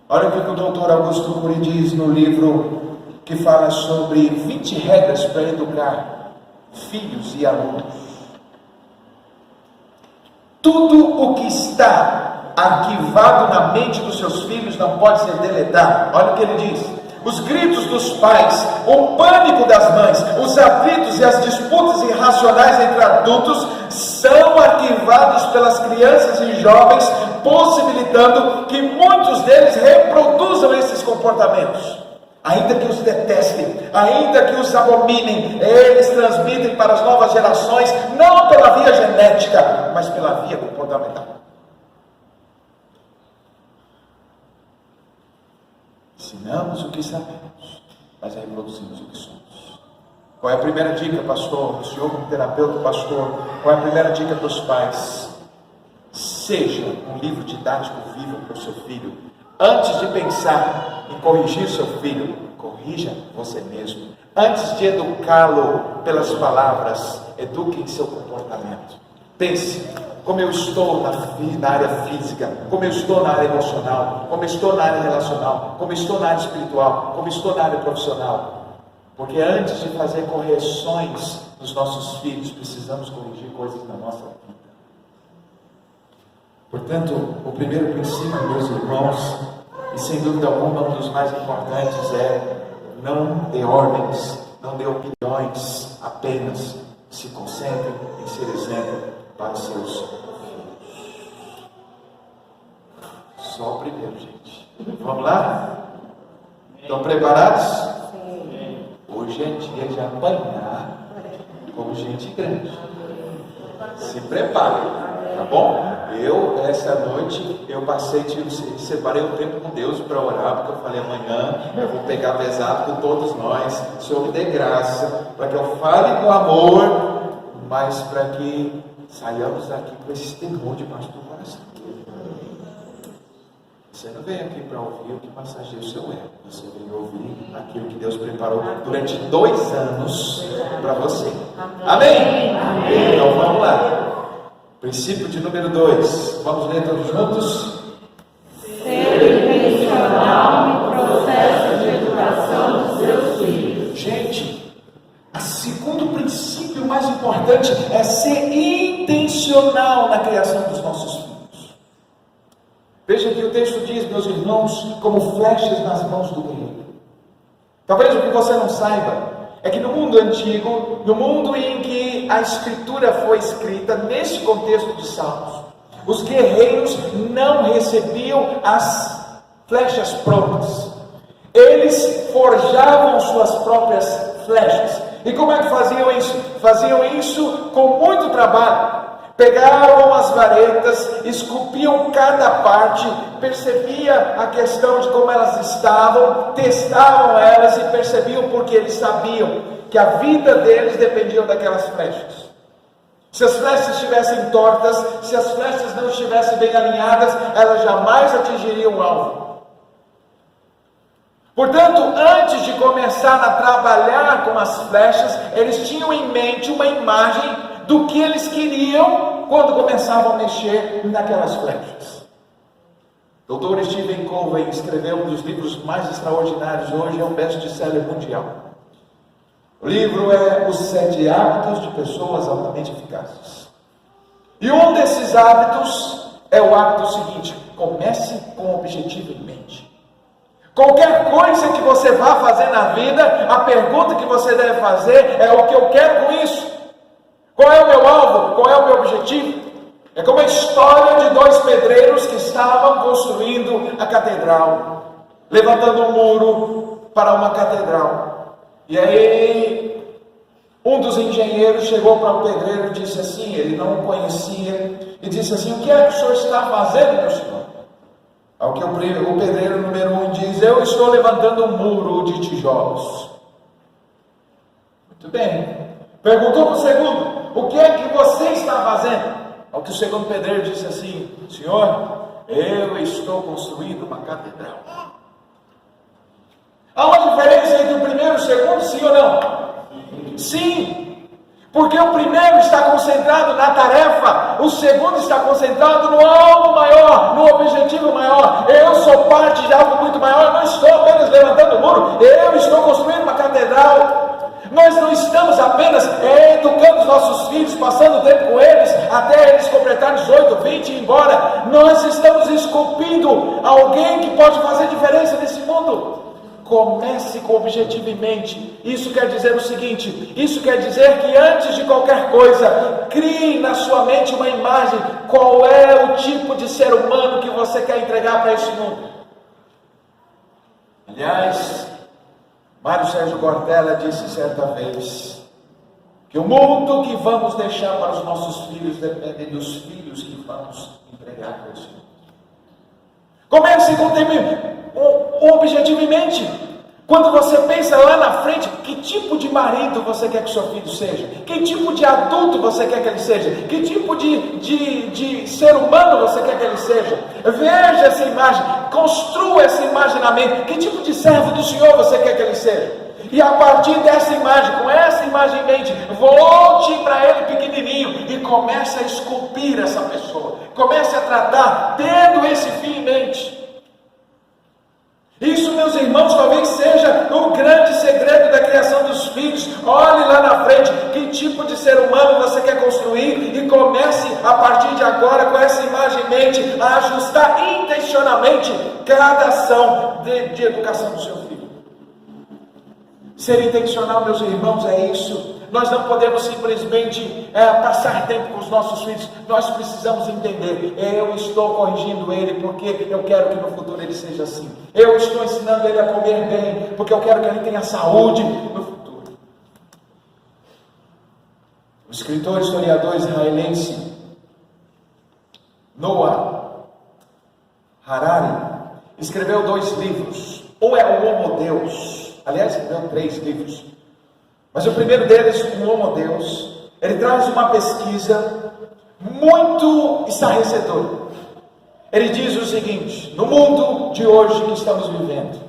Olha o que o doutor Augusto Cury diz no livro que fala sobre 20 regras para educar filhos e alunos. Tudo o que está arquivado na mente dos seus filhos não pode ser deletado. Olha o que ele diz. Os gritos dos pais, o pânico das mães, os atritos e as disputas irracionais entre adultos são arquivados pelas crianças e jovens, possibilitando que muitos deles reproduzam esses comportamentos. Ainda que os detestem, ainda que os abominem, eles transmitem para as novas gerações, não pela via genética, mas pela via comportamental. Ensinamos o que sabemos, mas reproduzimos o que somos. Qual é a primeira dica, pastor? O senhor como terapeuta, pastor, qual é a primeira dica para os pais? Seja um livro didático vivo para o seu filho. Antes de pensar em corrigir seu filho, corrija você mesmo. Antes de educá-lo pelas palavras, eduque em seu comportamento. Pense, como eu estou na área física, como eu estou na área emocional, como eu estou na área relacional, como eu estou na área espiritual, como eu estou na área profissional. Porque antes de fazer correções nos nossos filhos, precisamos corrigir coisas na nossa vida. Portanto, o primeiro princípio, meus irmãos, e sem dúvida alguma um dos mais importantes é: não dê ordens, não dê opiniões apenas, se concentre em ser exemplo para os seus filhos. Só o primeiro, gente. Vamos lá? Estão preparados? Sim. Hoje é dia de apanhar como gente grande. Se preparem, tá bom? Essa noite, separei um tempo com Deus para orar, porque eu falei: amanhã eu vou pegar pesado com todos nós. O Senhor me dê graça, para que eu fale com amor, mas para que saiamos daqui com esse temor debaixo do coração. Você não veio aqui para ouvir o que massageia o seu ego. Você veio ouvir aquilo que Deus preparou durante 2 anos para você. Amém? Amém? Então vamos lá. Princípio de número 2. Vamos ler todos juntos? Ser intencional no processo de educação dos seus filhos. Gente, o segundo princípio mais importante é ser intencional na criação dos nossos filhos. Veja que o texto diz, meus irmãos, como flechas nas mãos do guerreiro. Talvez o que você não saiba é que no mundo antigo, no mundo em que a escritura foi escrita, nesse contexto de Salmos, os guerreiros não recebiam as flechas prontas. Eles forjavam suas próprias flechas. E como é que faziam isso? Faziam isso com muito trabalho. Pegavam as varetas, esculpiam cada parte, percebia a questão de como elas estavam, testavam elas e percebiam porque eles sabiam que a vida deles dependia daquelas flechas. Se as flechas estivessem tortas, se as flechas não estivessem bem alinhadas, elas jamais atingiriam o alvo. Portanto, antes de começar a trabalhar com as flechas, eles tinham em mente uma imagem do que eles queriam quando começavam a mexer naquelas flechas. Dr. Stephen Covey escreveu um dos livros mais extraordinários, hoje é um best-seller mundial. O livro é Os 7 Hábitos de Pessoas Altamente Eficazes. E um desses hábitos é o hábito seguinte: comece com o objetivo em mente. Qualquer coisa que você vá fazer na vida, a pergunta que você deve fazer é: o que eu quero com isso? Qual é o meu alvo? Qual é o meu objetivo? É como a história de 2 pedreiros que estavam construindo a catedral, levantando um muro para uma catedral. E aí, um dos engenheiros chegou para o pedreiro e disse assim, ele não o conhecia, e disse assim: o que é que o senhor está fazendo, meu senhor? Ao que o pedreiro número 1 diz: eu estou levantando um muro de tijolos. Muito bem. Perguntou para o segundo: o que é que você está fazendo? Ao que o segundo pedreiro disse assim: Senhor, eu estou construindo uma catedral. Há uma diferença entre o primeiro e o segundo, sim ou não? Sim, porque o primeiro está concentrado na tarefa, o segundo está concentrado no algo maior, no objetivo maior. Eu sou parte de algo muito maior, eu não estou apenas levantando o muro, eu estou construindo uma catedral. Nós não estamos apenas educando os nossos filhos, passando tempo com eles, até eles completarem 18, 20 e ir embora. Nós estamos esculpindo alguém que pode fazer diferença nesse mundo. Comece com objetivo em mente. Isso quer dizer o seguinte: isso quer dizer que antes de qualquer coisa, crie na sua mente uma imagem. Qual é o tipo de ser humano que você quer entregar para esse mundo? Aliás, Mário Sérgio Cortella disse certa vez que o mundo que vamos deixar para os nossos filhos depende dos filhos que vamos entregar para esse mundo. Comece com o objetivo em mente. Quando você pensa lá na frente, que tipo de marido você quer que seu filho seja? Que tipo de adulto você quer que ele seja? Que tipo de ser humano você quer que ele seja? Veja essa imagem, construa essa imagem na mente. Que tipo de servo do Senhor você quer que ele seja? E a partir dessa imagem, com essa imagem em mente, volte para ele pequenininho e comece a esculpir essa pessoa. Comece a tratar, tendo esse fim em mente. Isso, meus irmãos, talvez seja o grande segredo da criação dos filhos. Olhe lá na frente, que tipo de ser humano você quer construir, e comece a partir de agora, com essa imagem em mente, a ajustar intencionalmente cada ação de educação do seu filho. Ser intencional, meus irmãos, é isso. Nós não podemos simplesmente passar tempo com os nossos filhos. Nós precisamos entender: eu estou corrigindo ele porque eu quero que no futuro ele seja assim. Eu estou ensinando ele a comer bem porque eu quero que ele tenha saúde no futuro. O escritor e historiador israelense Noah Harari escreveu 2 livros. Um é o Homo Deus. Aliás, escreveu 3 livros. Mas o primeiro deles, o Homo Deus, ele traz uma pesquisa muito estarrecedora. Ele diz o seguinte: no mundo de hoje que estamos vivendo,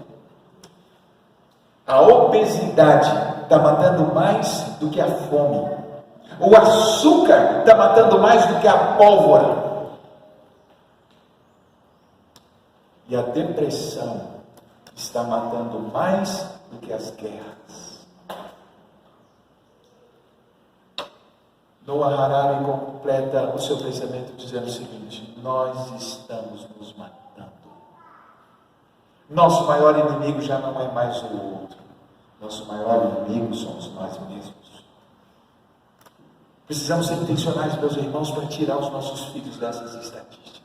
a obesidade está matando mais do que a fome. O açúcar está matando mais do que a pólvora. E a depressão está matando mais do que as guerras. Noah Harari completa o seu pensamento dizendo o seguinte: nós estamos nos matando. Nosso maior inimigo já não é mais o outro. Nosso maior inimigo somos nós mesmos. Precisamos ser intencionais, meus irmãos, para tirar os nossos filhos dessas estatísticas.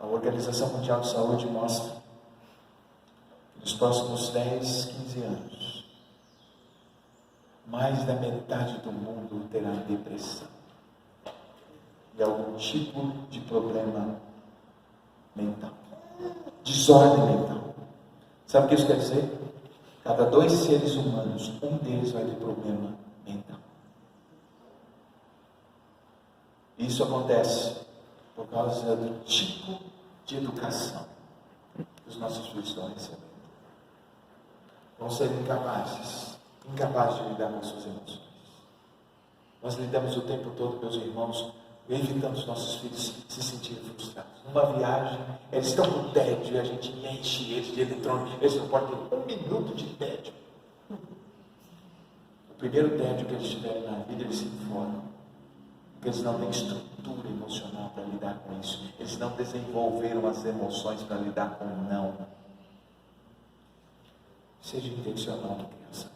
A Organização Mundial de Saúde mostra que nos próximos 10, 15 anos, mais da metade do mundo terá depressão e algum tipo de problema mental, desordem mental. Sabe o que isso quer dizer? Cada 2 seres humanos, um deles vai ter problema mental. Isso acontece por causa do tipo de educação que os nossos filhos estão recebendo. Vão ser incapazes de lidar com suas emoções. Nós lidamos o tempo todo, meus irmãos, evitando os nossos filhos se sentirem frustrados. Numa viagem, eles estão com tédio e a gente enche eles de eletrônico. Eles não podem ter 1 minuto de tédio. O primeiro tédio que eles tiverem na vida, eles se informam. Porque eles não têm estrutura emocional para lidar com isso. Eles não desenvolveram as emoções para lidar com o não. Seja intencional na criação.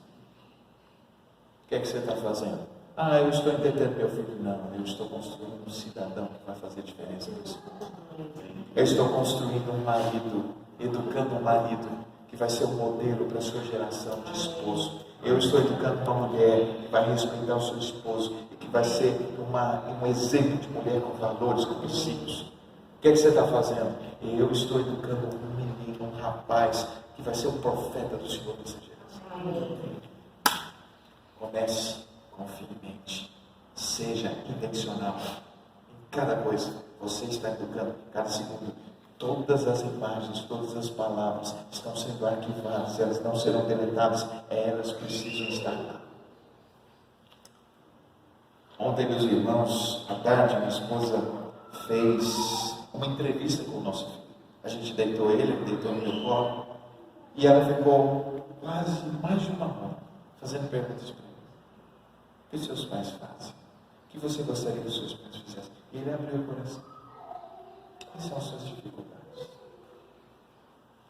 O que é que você está fazendo? Eu estou entendendo meu filho. Não, eu estou construindo um cidadão que vai fazer diferença nesse mundo. Eu estou construindo um marido, educando um marido que vai ser um modelo para a sua geração de esposo. Eu estou educando uma mulher que vai respeitar o seu esposo e que vai ser um exemplo de mulher com valores, com princípios. O que é que você está fazendo? Eu estou educando um menino, um rapaz que vai ser o profeta do Senhor dessa geração. Comece Confiante, seja intencional em cada coisa. Você está educando cada segundo. Todas as imagens, todas as palavras estão sendo arquivadas, elas não serão deletadas, elas precisam estar lá. Ontem, meus irmãos, à tarde, minha esposa fez uma entrevista com o nosso filho. A gente deitou ele deitou no meu colo, e ela ficou quase mais de uma hora fazendo perguntas para ele. O que seus pais fazem? O que você gostaria que os seus pais fizessem? E ele abriu o coração. Quais são as suas dificuldades?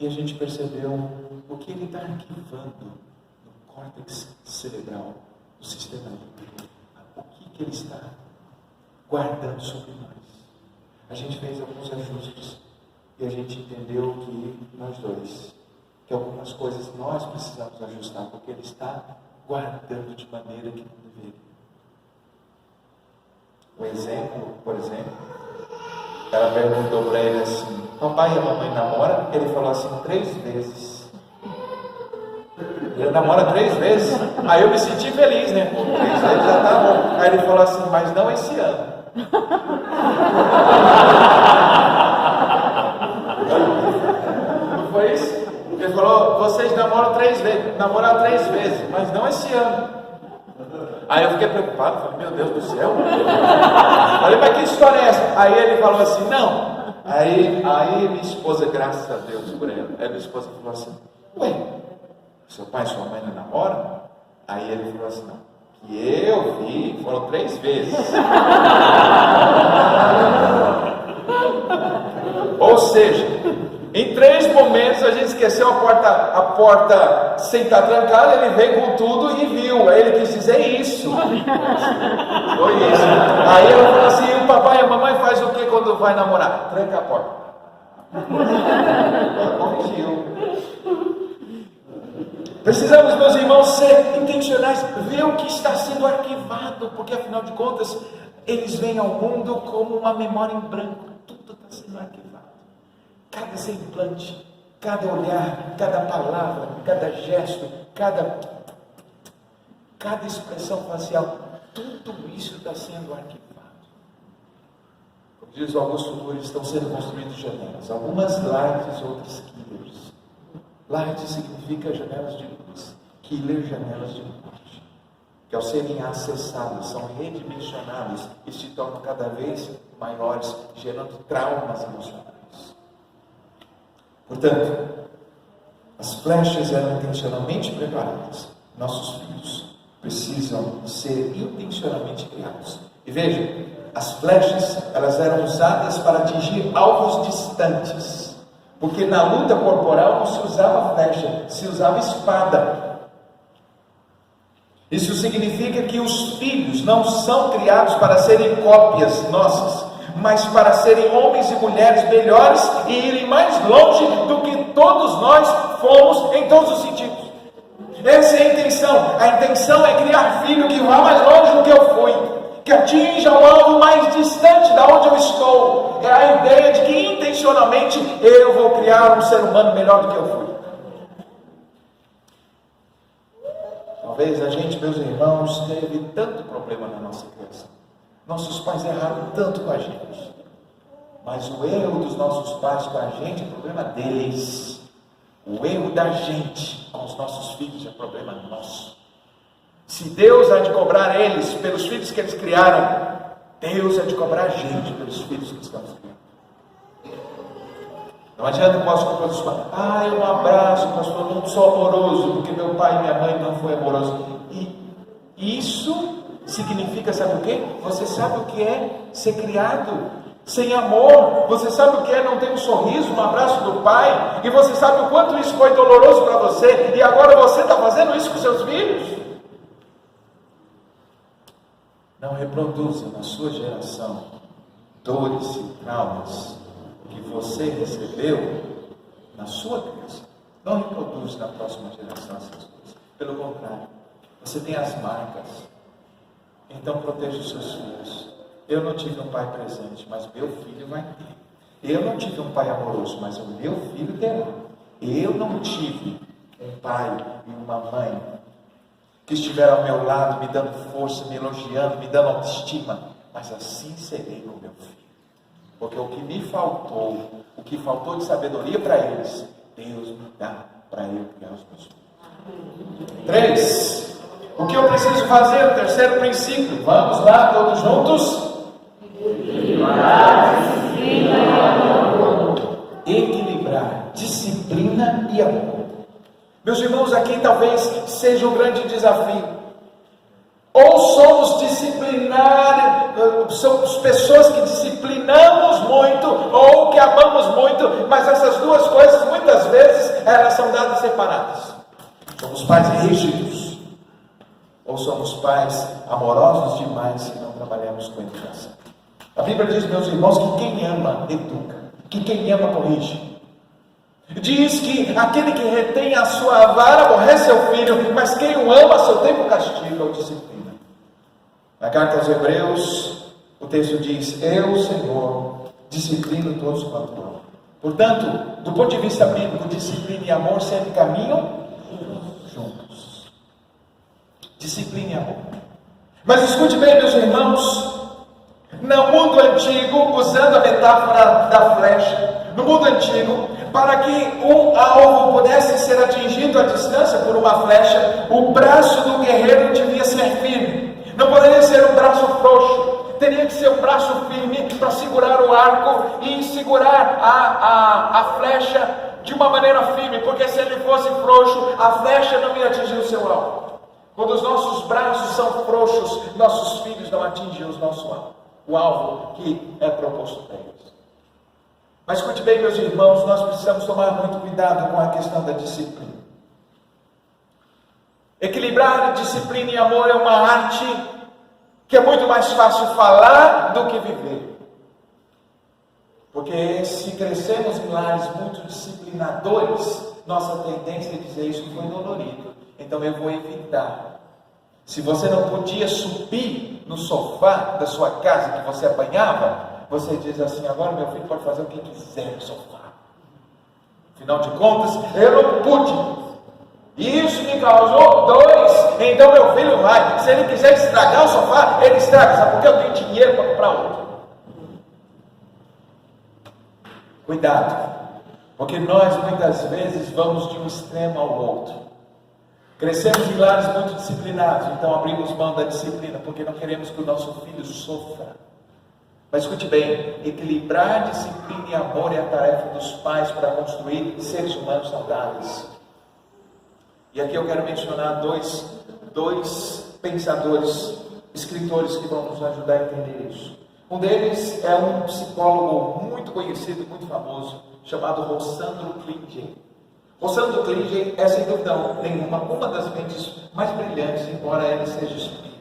E a gente percebeu o que ele está arquivando no córtex cerebral, no sistema límbico. O que ele está guardando sobre nós. A gente fez alguns ajustes e a gente entendeu que nós dois, que algumas coisas nós precisamos ajustar, porque ele está guardando de maneira que não deveria. Um exemplo, por exemplo, ela perguntou para ele assim: papai e a mamãe namoram? Ele falou assim 3 vezes. Ele namora 3 vezes. Aí eu me senti feliz, né? 3 vezes já tá bom. Aí ele falou assim: mas não esse ano. Não foi isso? Ele falou: vocês namoram 3 vezes. Namoraram 3 vezes, mas não esse ano. Aí eu fiquei preocupado, falei: meu Deus do céu. Falei: mas que história é essa? Aí ele falou assim: não. Aí minha esposa, graças a Deus por ela, aí minha esposa falou assim: ué, seu pai e sua mãe não namoram? Aí ele falou assim: não, que eu vi, foram 3 vezes. Ou seja, em 3 momentos a gente esqueceu a porta sem estar trancada, ele veio com tudo e viu. Aí ele quis dizer isso. Foi isso. Aí ela falou assim: e o papai e a mamãe faz o que quando vai namorar? Tranca a porta. Ela corrigiu. Precisamos, meus irmãos, ser intencionais, ver o que está sendo arquivado, porque afinal de contas, eles vêm ao mundo como uma memória em branco. Tudo está sendo arquivado. Cada semblante, cada olhar, cada palavra, cada gesto, cada expressão facial, tudo isso está sendo arquivado. Como diz o Augusto Nunes, estão sendo construídas janelas, algumas lights, outras killers. Light significa janelas de luz, killer, janelas de morte, que ao serem acessadas, são redimensionadas e se tornam cada vez maiores, gerando traumas emocionais. Portanto, as flechas eram intencionalmente preparadas. Nossos filhos precisam ser intencionalmente criados. E veja, as flechas, elas eram usadas para atingir alvos distantes. Porque na luta corporal não se usava flecha, se usava espada. Isso significa que os filhos não são criados para serem cópias nossas, mas para serem homens e mulheres melhores e irem mais longe do que todos nós fomos em todos os sentidos. Essa é a intenção. A intenção é criar filho que vá mais longe do que eu fui, que atinja o alvo mais distante da onde eu estou. É a ideia de que intencionalmente eu vou criar um ser humano melhor do que eu fui. Talvez a gente, meus irmãos, teve tanto problema na nossa criação. Nossos pais erraram tanto com a gente. Mas o erro dos nossos pais com a gente é problema deles. O erro da gente com os nossos filhos é problema nosso. Se Deus há de cobrar eles pelos filhos que eles criaram, Deus há de cobrar a gente pelos filhos que estamos criando. Não adianta o pastor para os pais: um abraço, pastor, não sou amoroso, porque meu pai e minha mãe não foi amoroso. E isso significa, sabe o quê? Você sabe o que é ser criado sem amor. Você sabe o que é não ter um sorriso, um abraço do pai. E você sabe o quanto isso foi doloroso para você. E agora você está fazendo isso com seus filhos. Não reproduza na sua geração dores e traumas que você recebeu na sua criação. Não reproduza na próxima geração essas coisas. Pelo contrário, você tem as marcas. Então proteja os seus filhos. Eu não tive um pai presente, mas meu filho vai ter. Eu não tive um pai amoroso, mas o meu filho terá. Eu não tive um pai e uma mãe que estiveram ao meu lado, me dando força, me elogiando, me dando autoestima, mas assim serei com meu filho. Porque o que me faltou, o que faltou de sabedoria para eles, Deus me dá para eu criar os meus filhos. 3. O que eu preciso fazer? O terceiro princípio. Vamos lá, todos juntos. Equilibrar disciplina e amor. Meus irmãos, aqui talvez seja um grande desafio. Ou somos disciplinados, somos pessoas que disciplinamos muito, ou que amamos muito, mas essas duas coisas, muitas vezes, elas são dadas separadas. Somos pais rígidos, ou somos pais amorosos demais se não trabalhamos com educação. A Bíblia diz, meus irmãos, que quem ama, educa, que quem ama, corrige. Diz que aquele que retém a sua vara aborrece seu filho, mas quem o ama, a seu tempo castiga ou disciplina. Na carta aos Hebreus, o texto diz, eu, Senhor, disciplino todos quanto amo. Portanto, do ponto de vista bíblico, disciplina e amor sempre caminham juntos. Disciplina e amor. Mas escute bem, meus irmãos, no mundo antigo, usando a metáfora da flecha, no mundo antigo, para que um alvo pudesse ser atingido à distância por uma flecha, o braço do guerreiro devia ser firme. Não poderia ser um braço frouxo, teria que ser um braço firme para segurar o arco e segurar a flecha de uma maneira firme, porque se ele fosse frouxo, a flecha não ia atingir o seu alvo. Quando os nossos braços são frouxos, nossos filhos não atingem o nosso alvo, o alvo que é proposto para eles. Mas escute bem, meus irmãos, nós precisamos tomar muito cuidado com a questão da disciplina. Equilibrar disciplina e amor é uma arte que é muito mais fácil falar do que viver. Porque se crescemos em lares muito disciplinadores, nossa tendência é dizer isso foi dolorido, então eu vou evitar. Se você não podia subir no sofá da sua casa que você apanhava, você diz assim, agora meu filho pode fazer o que quiser no sofá. Afinal de contas, eu não pude. Isso me causou dores, então meu filho vai. Se ele quiser estragar o sofá, ele estraga. Sabe por quê? Eu tenho dinheiro para comprar outro. Cuidado, porque nós muitas vezes vamos de um extremo ao outro. Crescemos em lares muito disciplinados, então abrimos mão da disciplina, porque não queremos que o nosso filho sofra. Mas escute bem, equilibrar disciplina e amor é a tarefa dos pais para construir seres humanos saudáveis. E aqui eu quero mencionar dois pensadores, escritores que vão nos ajudar a entender isso. Um deles é um psicólogo muito conhecido, muito famoso, chamado Rossandro Klingen. Rossandro Klingen é, sem dúvida nenhuma, uma das mentes mais brilhantes, embora ele seja espírita.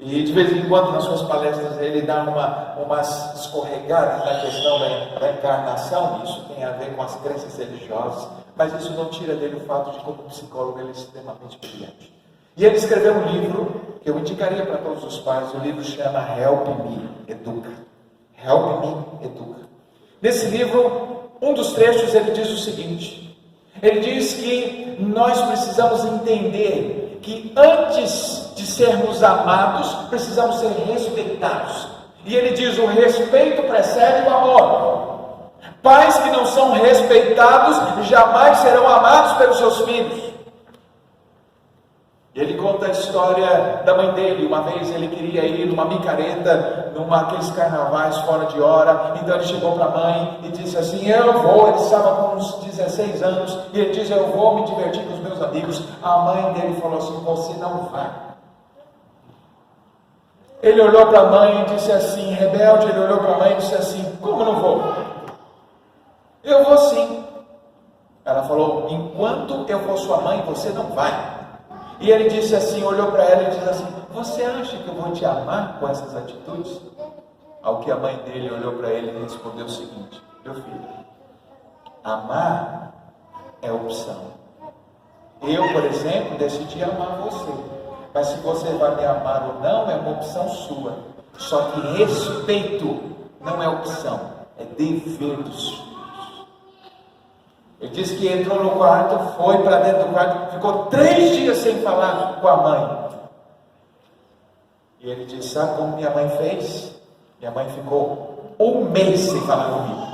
E de vez em quando, nas suas palestras, ele dá umas escorregadas na questão da encarnação. Isso tem a ver com as crenças religiosas, mas isso não tira dele o fato de, como psicólogo, ele é extremamente brilhante. E ele escreveu um livro que eu indicaria para todos os pais. O livro chama Help Me, Educa. Help Me, Educa. Nesse livro, um dos trechos, ele diz o seguinte: ele diz que nós precisamos entender que antes de sermos amados, precisamos ser respeitados. E ele diz: o respeito precede o amor. Pais que não são respeitados jamais serão amados pelos seus filhos. Ele conta a história da mãe dele. Uma vez ele queria ir numa micareta, aqueles carnavais fora de hora. Então ele chegou para a mãe e disse assim: eu vou. Ele estava com uns 16 anos e ele disse: eu vou me divertir com os meus amigos. A mãe dele falou assim: você não vai. Ele olhou para a mãe e disse assim, rebelde, ele olhou para a mãe e disse assim: como não vou? Eu vou sim. Ela falou: enquanto eu for sua mãe, você não vai. E ele disse assim, olhou para ela e disse assim: você acha que eu vou te amar com essas atitudes? Ao que a mãe dele olhou para ele e respondeu o seguinte: meu filho, amar é opção. Eu, por exemplo, decidi amar você, mas se você vai me amar ou não, é uma opção sua. Só que respeito não é opção, é dever dos filhos. Ele disse que entrou no quarto, foi para dentro do quarto, ficou 3 dias sem falar com a mãe. E ele disse: sabe como minha mãe fez? Minha mãe ficou 1 mês sem falar comigo.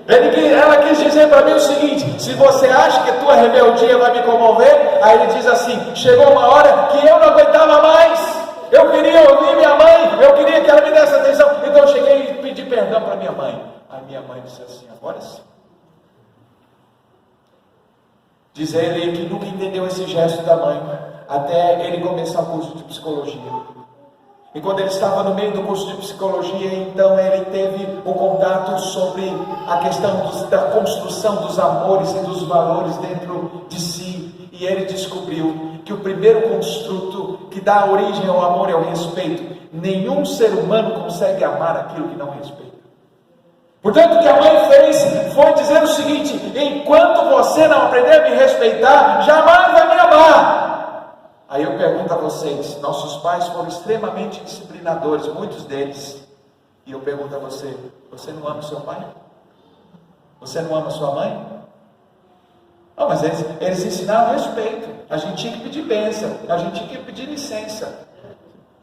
Ela quis dizer para mim o seguinte: se você acha que a tua rebeldia vai me comover, aí ele diz assim: chegou uma hora que eu não aguentava mais, eu queria ouvir minha mãe, eu queria que ela me desse atenção, então eu cheguei e pedi perdão para minha mãe. Aí minha mãe disse assim: agora sim. Diz ele que nunca entendeu esse gesto da mãe, até ele começar o curso de psicologia. E quando ele estava no meio do curso de psicologia, então ele teve o contato sobre a questão da construção dos amores e dos valores dentro de si. E ele descobriu que o primeiro construto que dá origem ao amor é o respeito. Nenhum ser humano consegue amar aquilo que não respeita. Portanto, o que a mãe fez foi dizer o seguinte: enquanto você não aprender a me respeitar, jamais vai me amar. Aí eu pergunto a vocês: nossos pais foram extremamente disciplinadores, muitos deles. E eu pergunto a você: você não ama seu pai? Você não ama sua mãe? Não, mas eles ensinaram respeito. A gente tinha que pedir bênção, a gente tinha que pedir licença.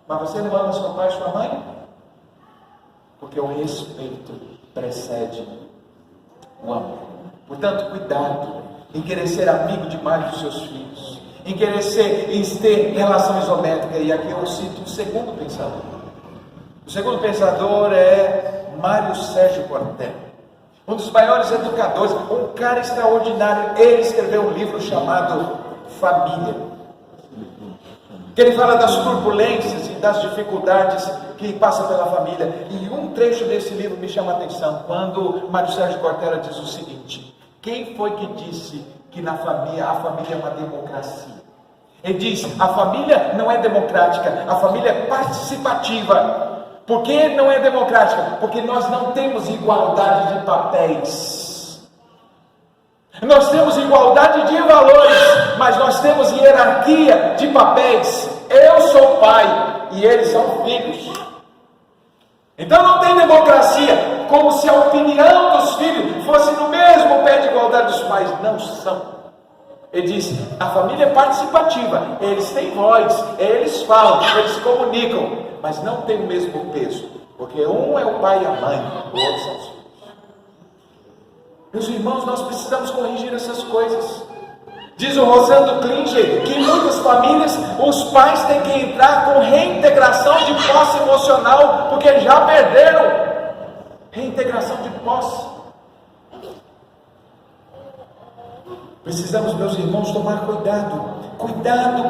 Mas você não ama seu pai e sua mãe? Porque o respeito precede o amor. Portanto, cuidado em querer ser amigo demais dos seus filhos, em querer ter relação isométrica. E aqui eu cito o segundo pensador. O segundo pensador é Mário Sérgio Cortella, um dos maiores educadores, um cara extraordinário. Ele escreveu um livro chamado Família, que ele fala das turbulências e das dificuldades que passa pela família. E um trecho desse livro me chama a atenção, quando Mário Sérgio Cortella diz o seguinte: quem foi que disse que a família é uma democracia? Ele diz: a família não é democrática, a família é participativa. Por que não é democrática? Porque nós não temos igualdade de papéis. Nós temos igualdade de valores, mas nós temos hierarquia de papéis. Eu sou pai e eles são filhos. Então não tem democracia, como se a opinião dos filhos fosse no mesmo pé de igualdade dos pais. Não são. Ele diz: a família é participativa, eles têm voz, eles falam, eles se comunicam, mas não tem o mesmo peso, porque um é o pai e a mãe, o outro são os filhos. Meus irmãos, nós precisamos corrigir essas coisas. Diz o Rosando Klinger que em muitas famílias os pais têm que entrar com reintegração de posse emocional, porque já perderam. Reintegração de posse. Precisamos, meus irmãos, tomar cuidado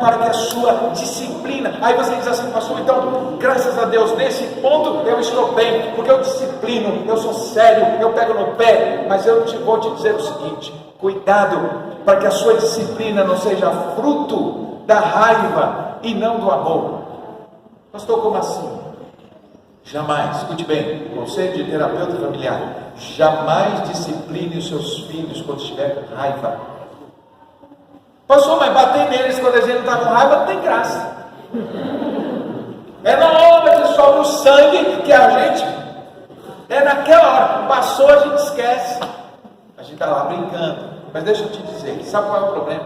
para que a sua disciplina. Aí você diz assim: pastor, então graças a Deus nesse ponto eu estou bem, porque eu disciplino, eu sou sério, eu pego no pé. Mas eu vou te dizer o seguinte: cuidado para que a sua disciplina não seja fruto da raiva e não do amor. Pastor, como assim? Jamais, escute bem, conselho de terapeuta familiar: jamais discipline os seus filhos quando estiver com raiva. Pastor, mas bater neles quando a gente está com raiva não tem graça. É na hora que sobra o sangue que a gente, é naquela hora, passou, a gente esquece. A gente está lá brincando. Mas deixa eu te dizer, sabe qual é o problema?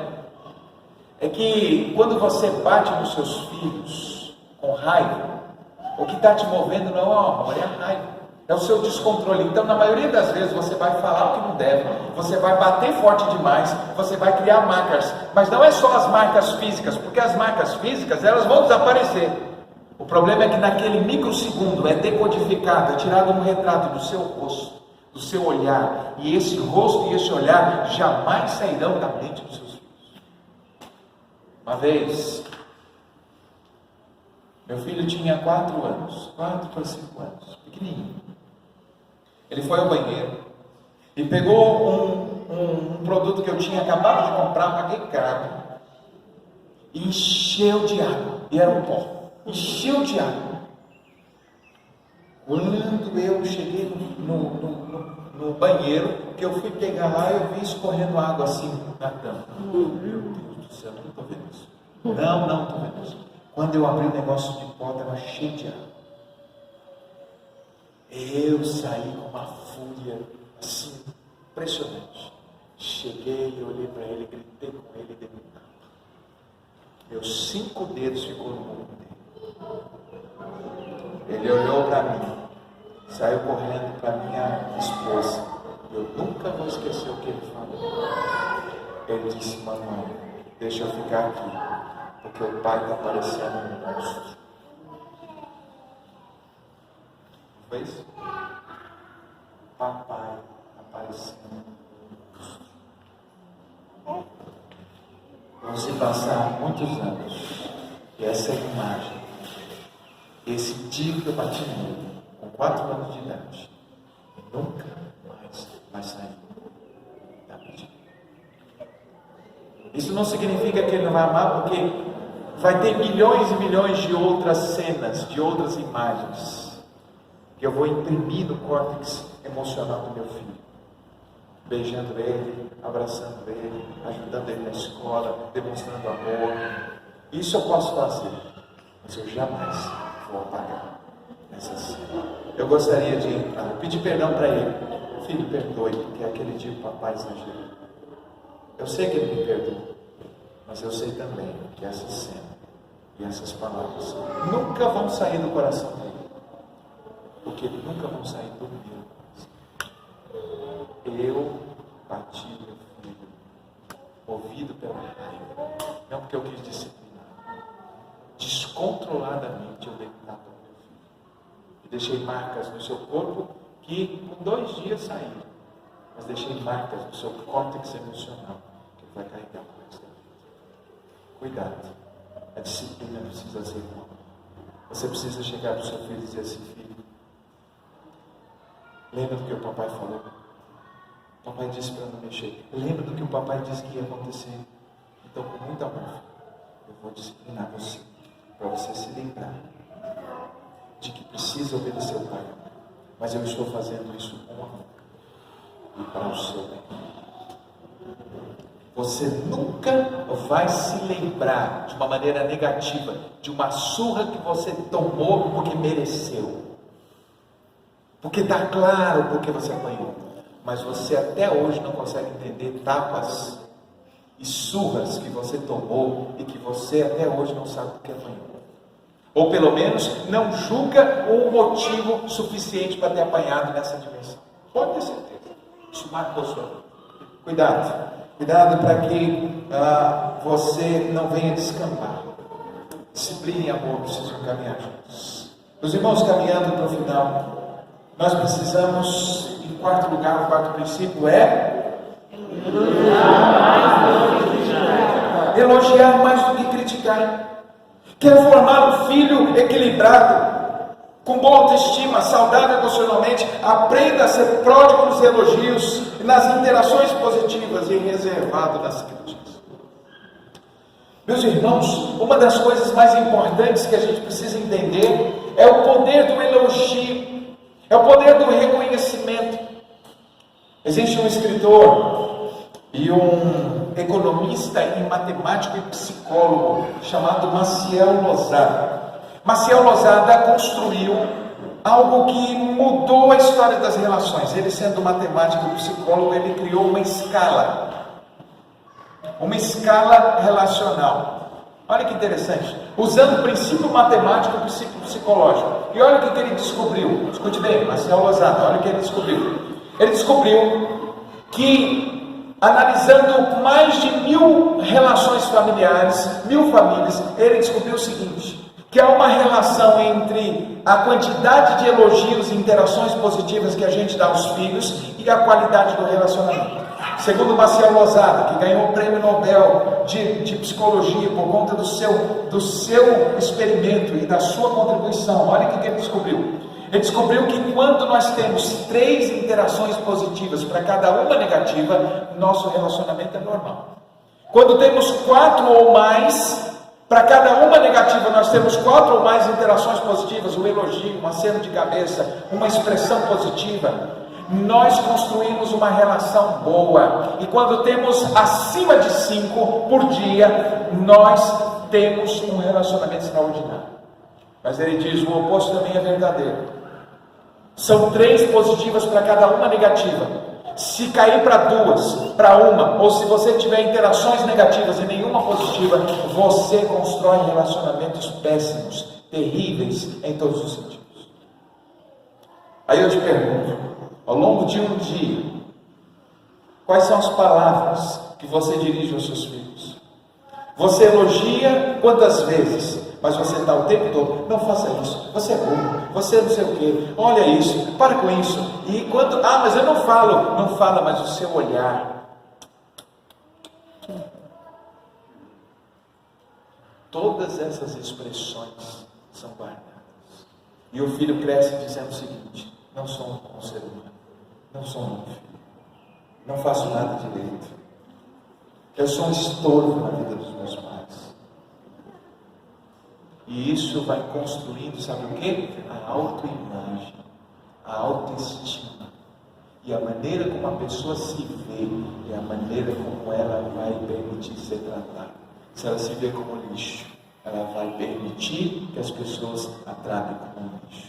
É que quando você bate nos seus filhos com raiva, o que está te movendo não é o amor, é a raiva. É o seu descontrole. Então, na maioria das vezes, você vai falar o que não deve, você vai bater forte demais, você vai criar marcas. Mas não é só as marcas físicas, porque as marcas físicas, elas vão desaparecer. O problema é que naquele microsegundo é decodificado, é tirado um retrato do seu rosto, do seu olhar. E esse rosto e esse olhar jamais sairão da mente dos seus filhos. Uma vez, meu filho tinha 4 anos, 4 para 5 anos, pequenininho. Ele foi ao banheiro e pegou um produto que eu tinha acabado de comprar, paguei caro, e encheu de água, e era um pó, encheu de água. Quando eu cheguei no banheiro, que eu fui pegar lá, eu vi escorrendo água assim na tampa. Meu Deus do céu, não estou vendo isso. Não estou vendo isso. Quando eu abri o negócio de pó, estava cheio de água. Eu saí com uma fúria assim, impressionante. Cheguei, olhei para ele, gritei com ele e dei um tapa. Meus 5 dedos ficou no mundo dele. Ele olhou para mim, saiu correndo para minha esposa. Eu nunca vou esquecer o que ele falou. Ele disse: mamãe, deixa eu ficar aqui, porque o pai está parecendo um monstro. Foi isso? Papai aparecendo um monstro. Vão se passar muitos anos, e essa é a imagem, esse dia que eu bati nele, com 4 anos de idade, nunca mais vai sair da mente. Isso não significa que ele não vai amar, porque vai ter milhões e milhões de outras cenas, de outras imagens, que eu vou imprimir no córtex emocional do meu filho. Beijando ele, abraçando ele, ajudando ele na escola, demonstrando amor. Isso eu posso fazer, mas eu jamais vou apagar essa cena. Eu gostaria de pedir perdão para ele. Filho, perdoe, porque aquele dia o papai exagerou. Eu sei que ele me perdoou, mas eu sei também que essa cena e essas palavras nunca vão sair do coração dele, porque nunca vão sair do meu coração. Eu bati meu filho, movido pela raiva, não porque eu quis disciplinar. Descontroladamente eu dei tapa no meu filho e deixei marcas no seu corpo que com 2 dias saíram, mas deixei marcas no seu córtex emocional que ele vai carregar por esta vida. Cuidado, a disciplina precisa ser boa. Você precisa chegar para o seu filho e dizer assim: filho, lembra do que o papai falou? O papai disse para não mexer. Lembra do que o papai disse que ia acontecer? Então, com muito amor, eu vou disciplinar você, para você se lembrar de que precisa obedecer o pai. Mas eu estou fazendo isso com amor e para o seu bem. Você nunca vai se lembrar de uma maneira negativa de uma surra que você tomou porque mereceu, porque está claro porque você apanhou, mas você até hoje não consegue entender tapas e surras que você tomou e que você até hoje não sabe porque apanhou. Ou pelo menos não julga um motivo suficiente para ter apanhado nessa dimensão. Pode ter certeza. Isso marcou sua vida. Cuidado. Cuidado para que você não venha descambar. Disciplina e amor precisam caminhar juntos. Os irmãos, caminhando para o final, nós precisamos, em 4º lugar, o 4º princípio é elogiar mais do que criticar. Quer formar um filho equilibrado, com boa autoestima, saudável emocionalmente? Aprenda a ser pródigo nos elogios, nas interações positivas e reservado nas críticas. Meus irmãos, uma das coisas mais importantes que a gente precisa entender é o poder do elogio, é o poder do reconhecimento. Existe um escritor e um economista e matemático e psicólogo chamado Maciel Lozada. Maciel Lozada construiu algo que mudou a história das relações. Ele, sendo matemático e psicólogo, ele criou uma escala relacional. Olha que interessante, usando o princípio matemático e psicológico. E olha o que ele descobriu. Escute bem, Maciel Lozada, olha o que ele descobriu. Ele descobriu que, analisando mais de 1000 relações familiares, 1000 famílias, ele descobriu o seguinte: que há uma relação entre a quantidade de elogios e interações positivas que a gente dá aos filhos e a qualidade do relacionamento. Segundo Maciel Lozada, que ganhou o prêmio Nobel de psicologia por conta do seu experimento e da sua contribuição, olha o que ele descobriu. Ele descobriu que quando nós temos 3 interações positivas para cada uma negativa, nosso relacionamento é normal. Quando temos 4 ou mais, para cada uma negativa nós temos 4 ou mais interações positivas, um elogio, um aceno de cabeça, uma expressão positiva, nós construímos uma relação boa. E quando temos acima de 5 por dia, nós temos um relacionamento extraordinário. Mas ele diz: o oposto também é verdadeiro. São 3 positivas para cada uma negativa. Se cair para 2, para uma, ou se você tiver interações negativas e nenhuma positiva, você constrói relacionamentos péssimos, terríveis em todos os sentidos. Aí eu te pergunto, ao longo de um dia, quais são as palavras que você dirige aos seus filhos? Você elogia quantas vezes? Mas você está o tempo todo, não faça isso, você é burro, você não sei o que, olha isso, para com isso. E quando, mas eu não falo, não fala, mas o seu olhar. Todas essas expressões são guardadas. E o filho cresce dizendo o seguinte: não sou um bom ser humano, não sou um bom filho, não faço nada direito, eu sou um estorvo na vida dos meus pais. E isso vai construindo, sabe o que? A autoimagem, a autoestima. E a maneira como a pessoa se vê, é a maneira como ela vai permitir ser tratada. Se ela se vê como lixo, ela vai permitir que as pessoas a tratem como lixo.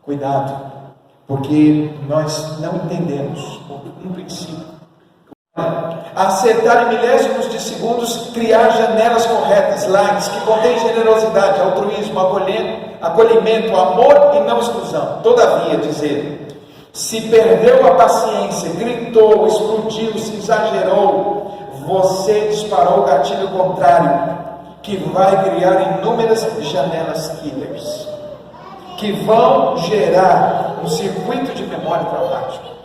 Cuidado, porque nós não entendemos um princípio. A acertar em milésimos de segundos, criar janelas corretas, lines que contêm generosidade, altruísmo, acolhimento, amor e não exclusão. Todavia, diz ele, se perdeu a paciência, gritou, explodiu, se exagerou, você disparou o gatilho contrário, que vai criar inúmeras janelas killers, que vão gerar um circuito de memória traumática.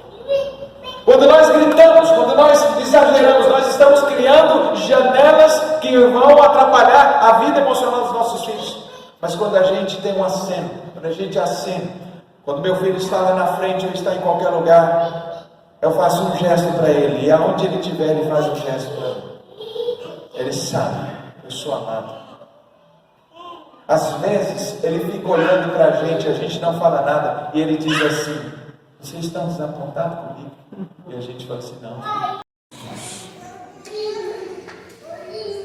Quando nós gritamos, quando nós exageramos, nós estamos criando janelas que vão atrapalhar a vida emocional dos nossos filhos. Mas quando a gente tem um aceno, quando a gente acena, quando meu filho está lá na frente ou está em qualquer lugar, eu faço um gesto para ele, e aonde ele estiver, ele faz um gesto para mim. Ele sabe, eu sou amado. Às vezes, ele fica olhando para a gente não fala nada, e ele diz assim: vocês estão desapontados comigo? E a gente fala assim: não.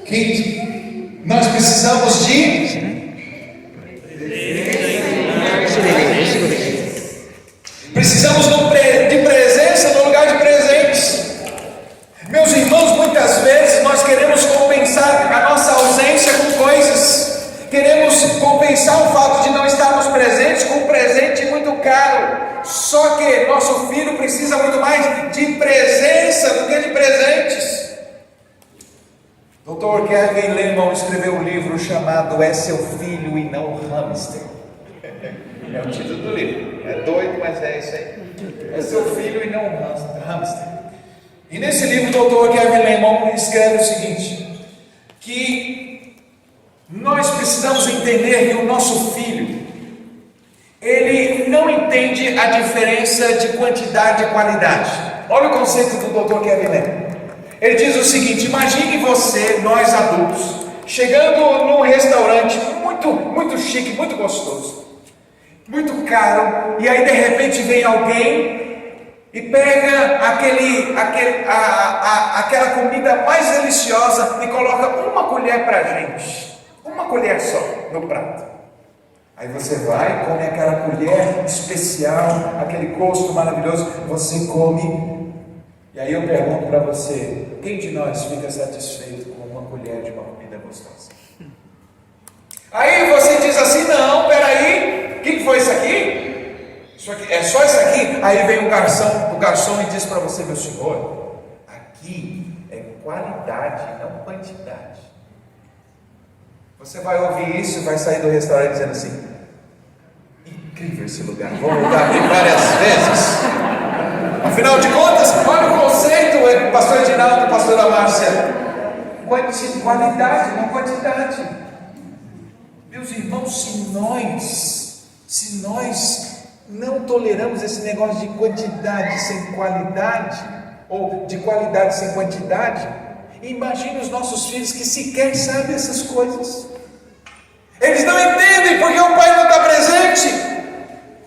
Quinto, nós precisamos de presença no lugar de presentes. Meus irmãos, muitas vezes nós queremos compensar a nossa ausência com coisas. Queremos compensar o fato de não estarmos presentes com um presente muito caro. Só que nosso filho precisa muito mais de presença do que de presentes. Dr. Kevin Lehman escreveu um livro chamado É Seu Filho e Não Hamster. É o título do livro. É doido, mas é isso aí. É seu filho e não hamster. E nesse livro o Dr. Kevin Lehman escreve o seguinte: que nós precisamos entender que o nosso filho, ele não entende a diferença de quantidade e qualidade. Olha o conceito do Dr. Kevin Lehman. Ele diz o seguinte: imagine você, nós adultos, chegando num restaurante muito chique, muito gostoso, muito caro, e aí de repente vem alguém e pega aquela comida mais deliciosa e coloca uma colher para a gente, uma colher só no prato. Aí você vai, come aquela colher especial, aquele gosto maravilhoso, você come. E aí eu pergunto para você: quem de nós fica satisfeito com uma colher de uma comida gostosa? Aí você diz assim: não, peraí, o que foi isso aqui? Isso aqui? É só isso aqui? Aí vem o garçom e diz para você: meu senhor, aqui é qualidade, não quantidade. Você vai ouvir isso e vai sair do restaurante dizendo assim: incrível esse lugar, vou voltar aqui várias vezes. Afinal de contas, olha o conceito, pastor Edinaldo, pastora Márcia: qualidade, não quantidade. Meus irmãos, se nós não toleramos esse negócio de quantidade sem qualidade, ou de qualidade sem quantidade, imagine os nossos filhos que sequer sabem essas coisas. Eles não entendem porque o pai não está presente.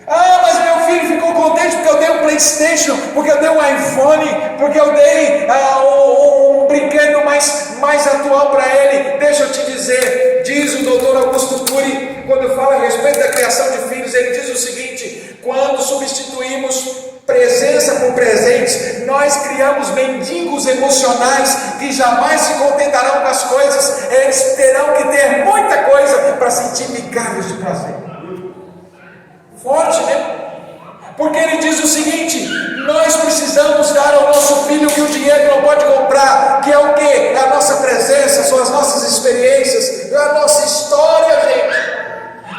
Mas meu filho ficou contente porque eu dei um PlayStation, porque eu dei um iPhone, porque eu dei um brinquedo mais atual para ele. Deixa eu te dizer, diz o Dr. Augusto Cury, quando fala a respeito da criação de filhos, ele diz o seguinte: quando substituímos presença por presentes, nós criamos mendigos emocionais que jamais se contentarão com as coisas, eles terão que ter muita coisa para sentir migalhas de prazer. Forte, né? Porque ele diz o seguinte: nós precisamos dar ao nosso filho o que o dinheiro não pode comprar, que é o quê? É a nossa presença, são as nossas experiências, é a nossa história, gente.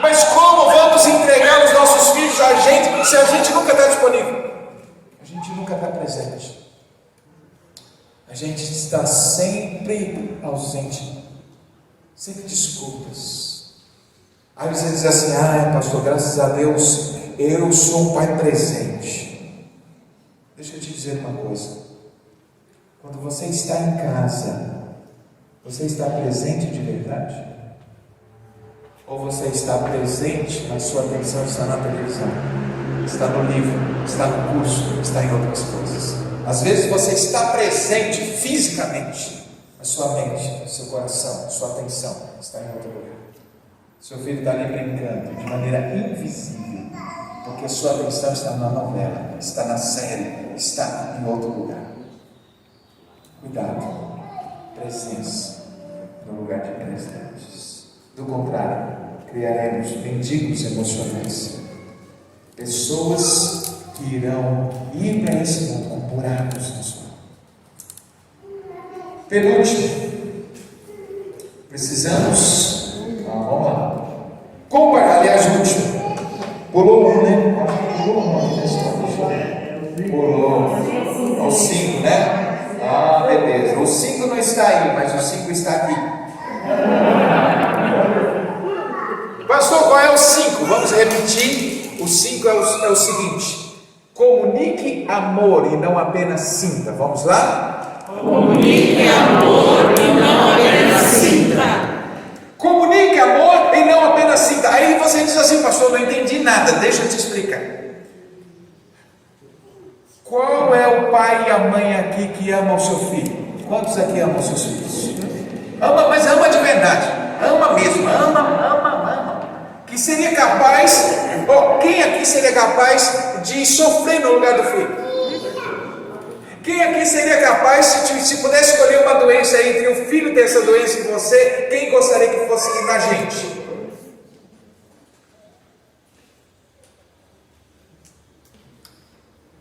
Mas como vamos entregar os nossos filhos a gente se a gente nunca está disponível? A gente nunca está presente. A gente está sempre ausente, sempre desculpas. Aí você diz assim: pastor, graças a Deus eu sou um pai presente. Deixa eu te dizer uma coisa: quando você está em casa, você está presente de verdade? Ou você está presente, mas sua atenção está na televisão, está no livro, está no curso, está em outras coisas? Às vezes você está presente fisicamente, mas sua mente, seu coração, sua atenção está em outro lugar. Seu filho está ali brincando de maneira invisível, porque sua atenção está na novela, está na série, está em outro lugar. Cuidado, presença no lugar de presentes. Do contrário, criaremos mendigos emocionais, pessoas que irão ir para esse mundo com buracos na sua alma. Penúltimo, precisamos, vamos lá, aliás, último, pulou um, né? Pulou um, pulou ao 5, né? Beleza, o 5 não está aí, mas o 5 está aqui. Pastor, qual é o 5? Vamos repetir. O 5 é o seguinte: comunique amor e não apenas sinta. Vamos lá? Comunique amor e não apenas sinta. Comunique amor e não apenas sinta. Aí você diz assim: pastor, não entendi nada. Deixa eu te explicar. Qual é o pai e a mãe aqui que ama o seu filho? Quantos aqui amam os seus filhos? Ama, mas ama de verdade. Ama mesmo. Ama. Que seria capaz, quem aqui seria capaz de sofrer no lugar do filho? Quem aqui seria capaz, se pudesse escolher uma doença entre o filho ter essa doença e você, quem gostaria que fosse na gente?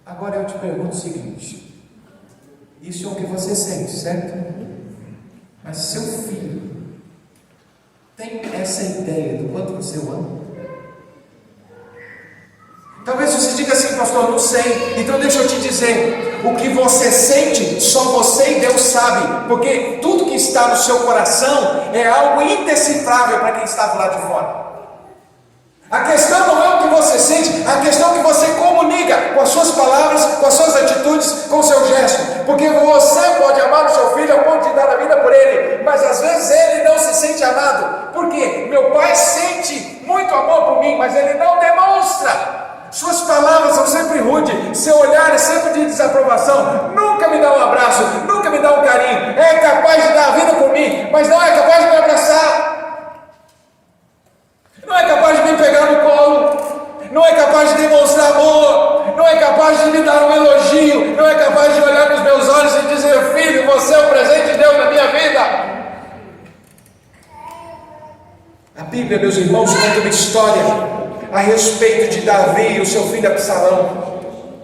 Agora eu te pergunto o seguinte: isso é o que você sente, certo? Mas seu filho tem essa ideia do quanto você o ama? Talvez você diga assim: pastor, não sei. Então deixa eu te dizer: o que você sente, só você e Deus sabe, porque tudo que está no seu coração é algo indecifrável para quem está do lado de fora. A questão não é o que você sente, a questão é que você comunica com as suas palavras, com as suas atitudes, com o seu gesto. Porque você pode amar o seu filho ao ponto de dar a vida por ele, mas às vezes ele não se sente amado. Por quê? Meu pai sente muito amor por mim, mas ele não demonstra. Suas palavras são sempre rudes, seu olhar é sempre de desaprovação. Nunca me dá um abraço, nunca me dá um carinho. É capaz de dar a vida por mim, mas não é capaz de me abraçar. Não é capaz de me pegar no colo, não é capaz de demonstrar amor, não é capaz de me dar um elogio, não é capaz de olhar nos meus olhos e dizer: filho, você é o presente de Deus na minha vida. A Bíblia, meus irmãos, conta uma história a respeito de Davi e o seu filho Absalão.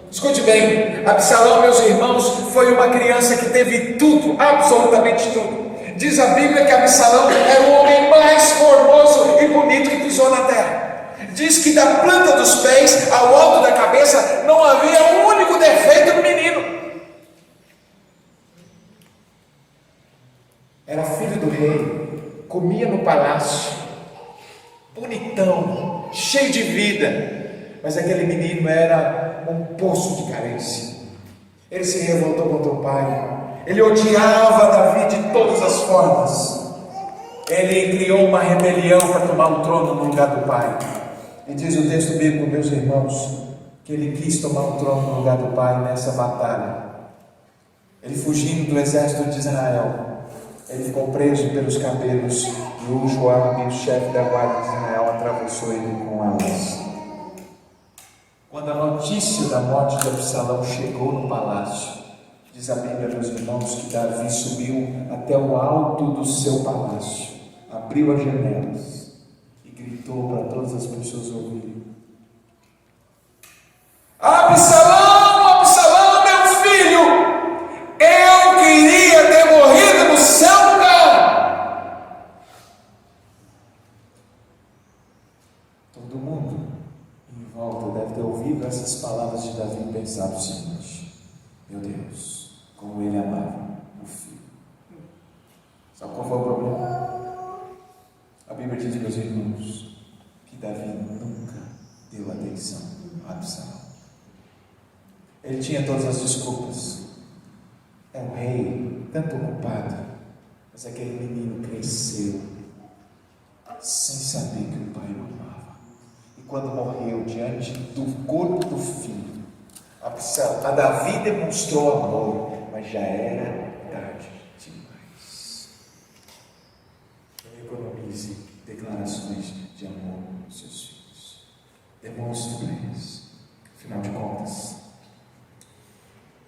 Escute bem, Absalão, meus irmãos, foi uma criança que teve tudo, absolutamente tudo. Diz a Bíblia que Absalão era o homem mais formoso e bonito que pisou na terra. Diz que da planta dos pés ao alto da cabeça não havia um único defeito no menino. Era filho do rei, comia no palácio, bonitão, cheio de vida. Mas aquele menino era um poço de carência. Ele se revoltou contra o pai. Ele odiava Davi de todas as formas. Ele criou uma rebelião para tomar o trono no lugar do pai. E diz o texto bíblico, meus irmãos, que ele quis tomar o trono no lugar do pai nessa batalha. Ele fugindo do exército de Israel, ele ficou preso pelos cabelos, e o Joabe, o chefe da guarda de Israel, atravessou ele com alas. Quando a notícia da morte de Absalão chegou no palácio, diz a Bíblia, meus irmãos, que Davi subiu até o alto do seu palácio, abriu as janelas e gritou para todas as pessoas ouvirem: Absalão, Absalão, meu filho, eu queria ter morrido no seu lugar. Todo mundo em volta deve ter ouvido essas palavras de Davi e pensado o seguinte: meu Deus, como ele amava o filho. Sabe qual foi o problema? A Bíblia diz, meus irmãos, que Davi nunca deu atenção a Absalão. Ele tinha todas as desculpas. É um rei tanto ocupado, mas aquele menino cresceu sem saber que o pai o amava. E quando morreu diante do corpo do filho, a Davi demonstrou amor, mas já era tarde demais. Não economize declarações de amor aos seus filhos. Demonstre para eles. Afinal de contas,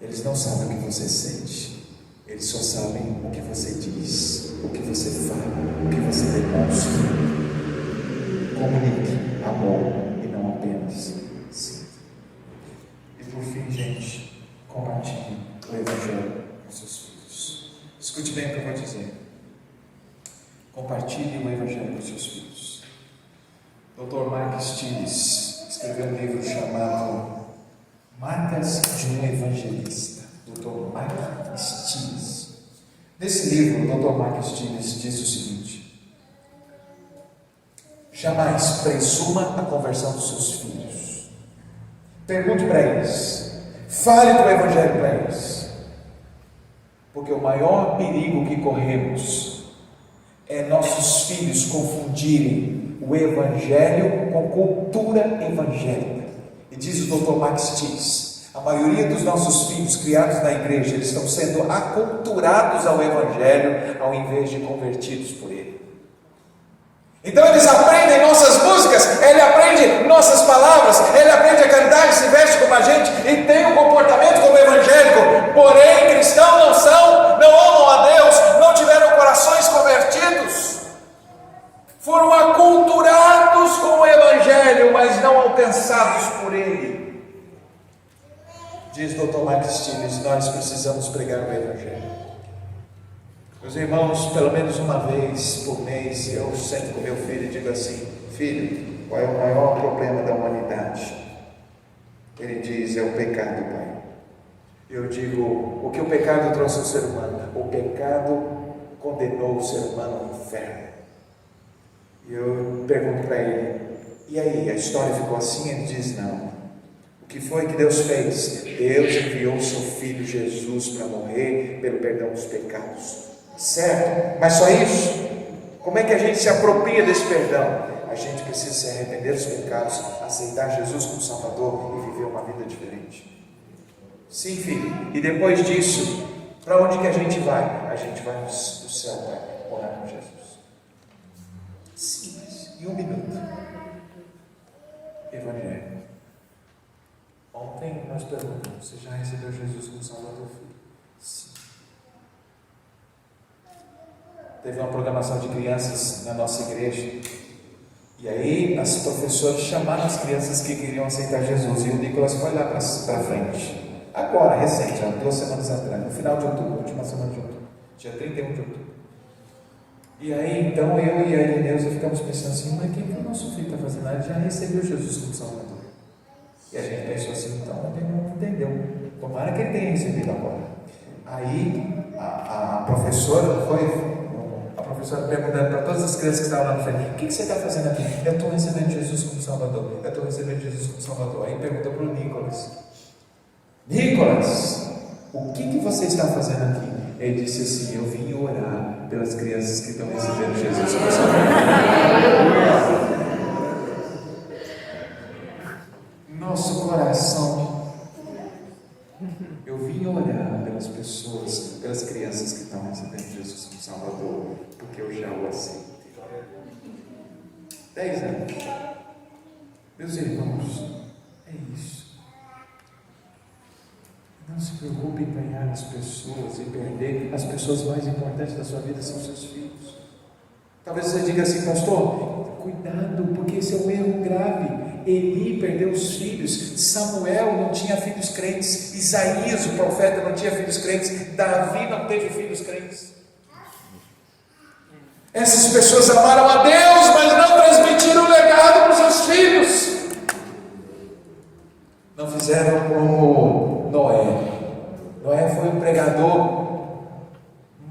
eles não sabem o que você sente. Eles só sabem o que você diz, o que você fala, o que você demonstra. Comunique amor e não apenas sim. E por fim, gente, compartilhe o Evangelho com seus filhos. Escute bem o que eu vou dizer. Compartilhe o Evangelho com seus filhos. Dr. Mark Stiles escreveu um livro chamado Marcas de um Evangelista. Dr. Mark Stiles. Nesse livro, o Dr. Mark Stiles diz o seguinte: jamais presuma a conversão dos seus filhos. Pergunte para eles, fale do Evangelho para eles, porque o maior perigo que corremos é nossos filhos confundirem o Evangelho com cultura evangélica. E diz o Dr. Mark Stiles, a maioria dos nossos filhos criados na igreja, eles estão sendo aculturados ao Evangelho ao invés de convertidos por ele. Então eles aprendem nossas músicas, ele aprende nossas palavras, ele aprende a cantar e se veste como a gente e tem um comportamento como evangélico, porém cristãos não são, não amam a Deus, não tiveram corações convertidos, foram aculturados com o Evangelho, mas não alcançados por ele. Diz Dr. Mark Stiles, nós precisamos pregar o Evangelho. Meus irmãos, pelo menos uma vez por mês, eu sento com meu filho e digo assim: filho, qual é o maior problema da humanidade? Ele diz: é o pecado, pai. Eu digo: o que o pecado trouxe ao ser humano? O pecado condenou o ser humano ao inferno. E eu pergunto para ele: e aí, a história ficou assim? Ele diz: não. O que foi que Deus fez? Deus enviou o seu Filho Jesus para morrer pelo perdão dos pecados. Certo? Mas só isso? Como é que a gente se apropria desse perdão? A gente precisa se arrepender dos pecados, aceitar Jesus como Salvador e viver uma vida diferente. Sim, filho. E depois disso, para onde que a gente vai? A gente vai no céu, vai morar com Jesus. Simples. Em um minuto. Evangelho. Ontem nós perguntamos: você já recebeu Jesus como Salvador, filho? Sim. Teve uma programação de crianças na nossa igreja, e aí as professoras chamaram as crianças que queriam aceitar Jesus, e o Nicolas foi lá para frente, agora, recente, há 2 semanas atrás, no final de outubro, última semana de outubro, dia 31 de outubro. E aí então eu e a Elineusa ficamos pensando assim: mas o que o nosso filho está fazendo? Ele já recebeu Jesus como Salvador. E a gente pensou assim: então ele não entendeu, tomara que ele tenha recebido agora. Aí a professora perguntando para todas as crianças que estavam lá na frente: o que você está fazendo aqui? Eu estou recebendo Jesus como Salvador. Eu estou recebendo Jesus como Salvador. Aí perguntou para o Nicolas: Nicolas, o que você está fazendo aqui? Ele disse assim: eu vim orar pelas crianças que estão recebendo Jesus como Salvador. Nosso coração, eu vim orar pelas pessoas, pelas crianças que estão recebendo Jesus como Salvador, porque eu já o aceitei. 10 anos. Meus irmãos, é isso. Não se preocupe em ganhar as pessoas e perder. As pessoas mais importantes da sua vida são seus filhos. Talvez você diga assim, pastor, cuidado, porque esse é um erro grave. Eli perdeu os filhos, Samuel não tinha filhos crentes, Isaías, o profeta, não tinha filhos crentes, Davi não teve filhos crentes. Essas pessoas amaram a Deus, mas não transmitiram o legado para os seus filhos. Não fizeram como Noé. Noé foi o pregador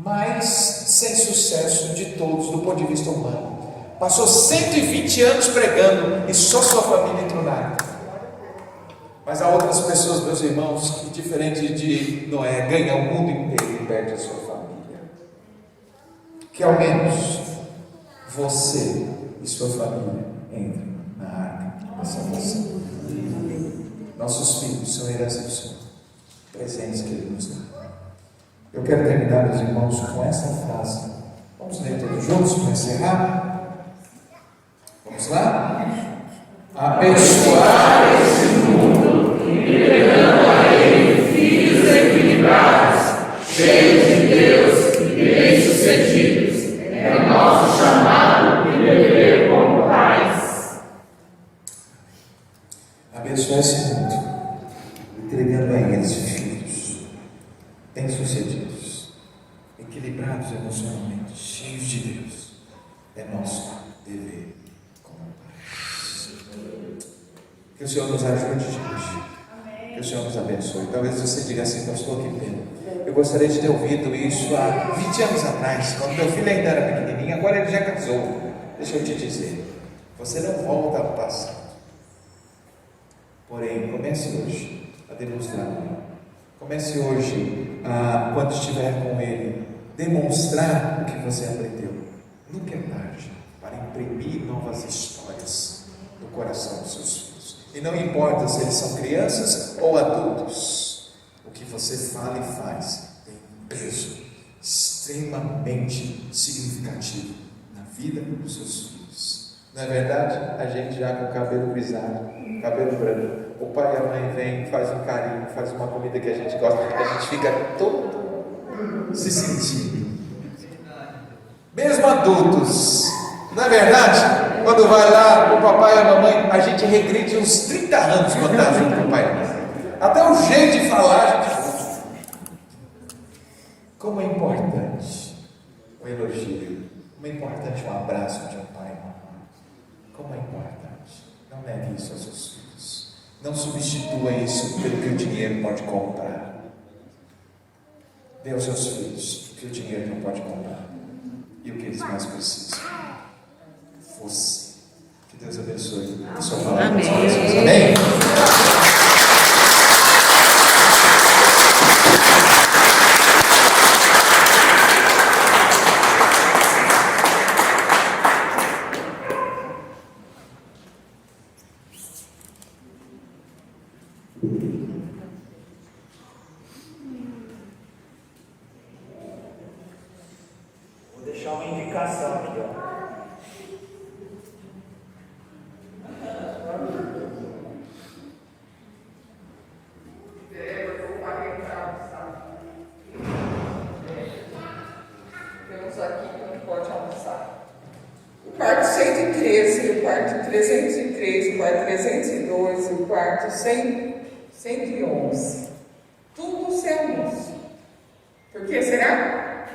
mais sem sucesso de todos, do ponto de vista humano. Passou 120 anos pregando e só sua família entrou na arca. Mas há outras pessoas, meus irmãos, que diferente de Noé, ganham o mundo inteiro e perde a sua família. Que ao menos você e sua família entrem na arca da salvação. Nossos filhos são herança do Senhor, presentes que Ele nos dá. Eu quero terminar, meus irmãos, com essa frase. Vamos ler todos juntos para encerrar? Vamos lá? Abençoar esse mundo, entregando a Ele filhos equilibrados, cheios de Deus e bem-sucedidos. É nosso chamado e dever como pais. Abençoar esse mundo, entregando a Ele filhos bem-sucedidos, equilibrados emocionalmente, cheios de Deus. É nosso dever. Que o Senhor nos ajude, gente. Que o Senhor nos abençoe. Talvez você diga assim, pastor, que pena. Eu gostaria de ter ouvido isso há 20 anos atrás, quando meu filho ainda era pequenininho, agora ele já casou. Deixa eu te dizer, você não volta ao passado. Porém, comece hoje a demonstrar. Comece hoje, quando estiver com Ele, demonstrar o que você aprendeu. Nunca é tarde para imprimir novas histórias no coração dos seus filhos. E não importa se eles são crianças ou adultos, o que você fala e faz tem um peso extremamente significativo na vida dos seus filhos. Não é verdade? A gente já com o cabelo grisalho, cabelo branco, o pai e a mãe vêm, faz um carinho, faz uma comida que a gente gosta, a gente fica todo se sentindo. Mesmo adultos, não é verdade? Quando vai lá o papai e a mamãe, a gente regride uns 30 anos quando está junto com o pai e a mãe. Até o jeito de falar a gente muda. Como é importante o elogio, como é importante um abraço de um pai e uma mãe. Como é importante. Não negue isso aos seus filhos. Não substitua isso pelo que o dinheiro pode comprar. Dê aos seus filhos o que o dinheiro não pode comprar. E o que eles mais precisam. Você. Que Deus abençoe. Amém. Amém. Vou deixar uma indicação aqui, ó. Temos aqui que não pode almoçar. O quarto 113, o quarto 303, o quarto 302, o quarto 111. Tudo sem almoço. Por que será?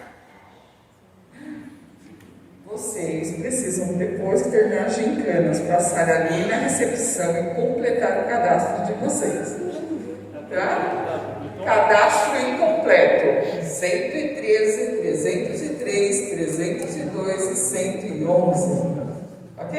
Vocês precisam, depois que terminar as gincanas, passar ali na recepção e completar o cadastro de vocês. Tá? Cadastro incompleto. 113, 303, 302 e 111. Ok?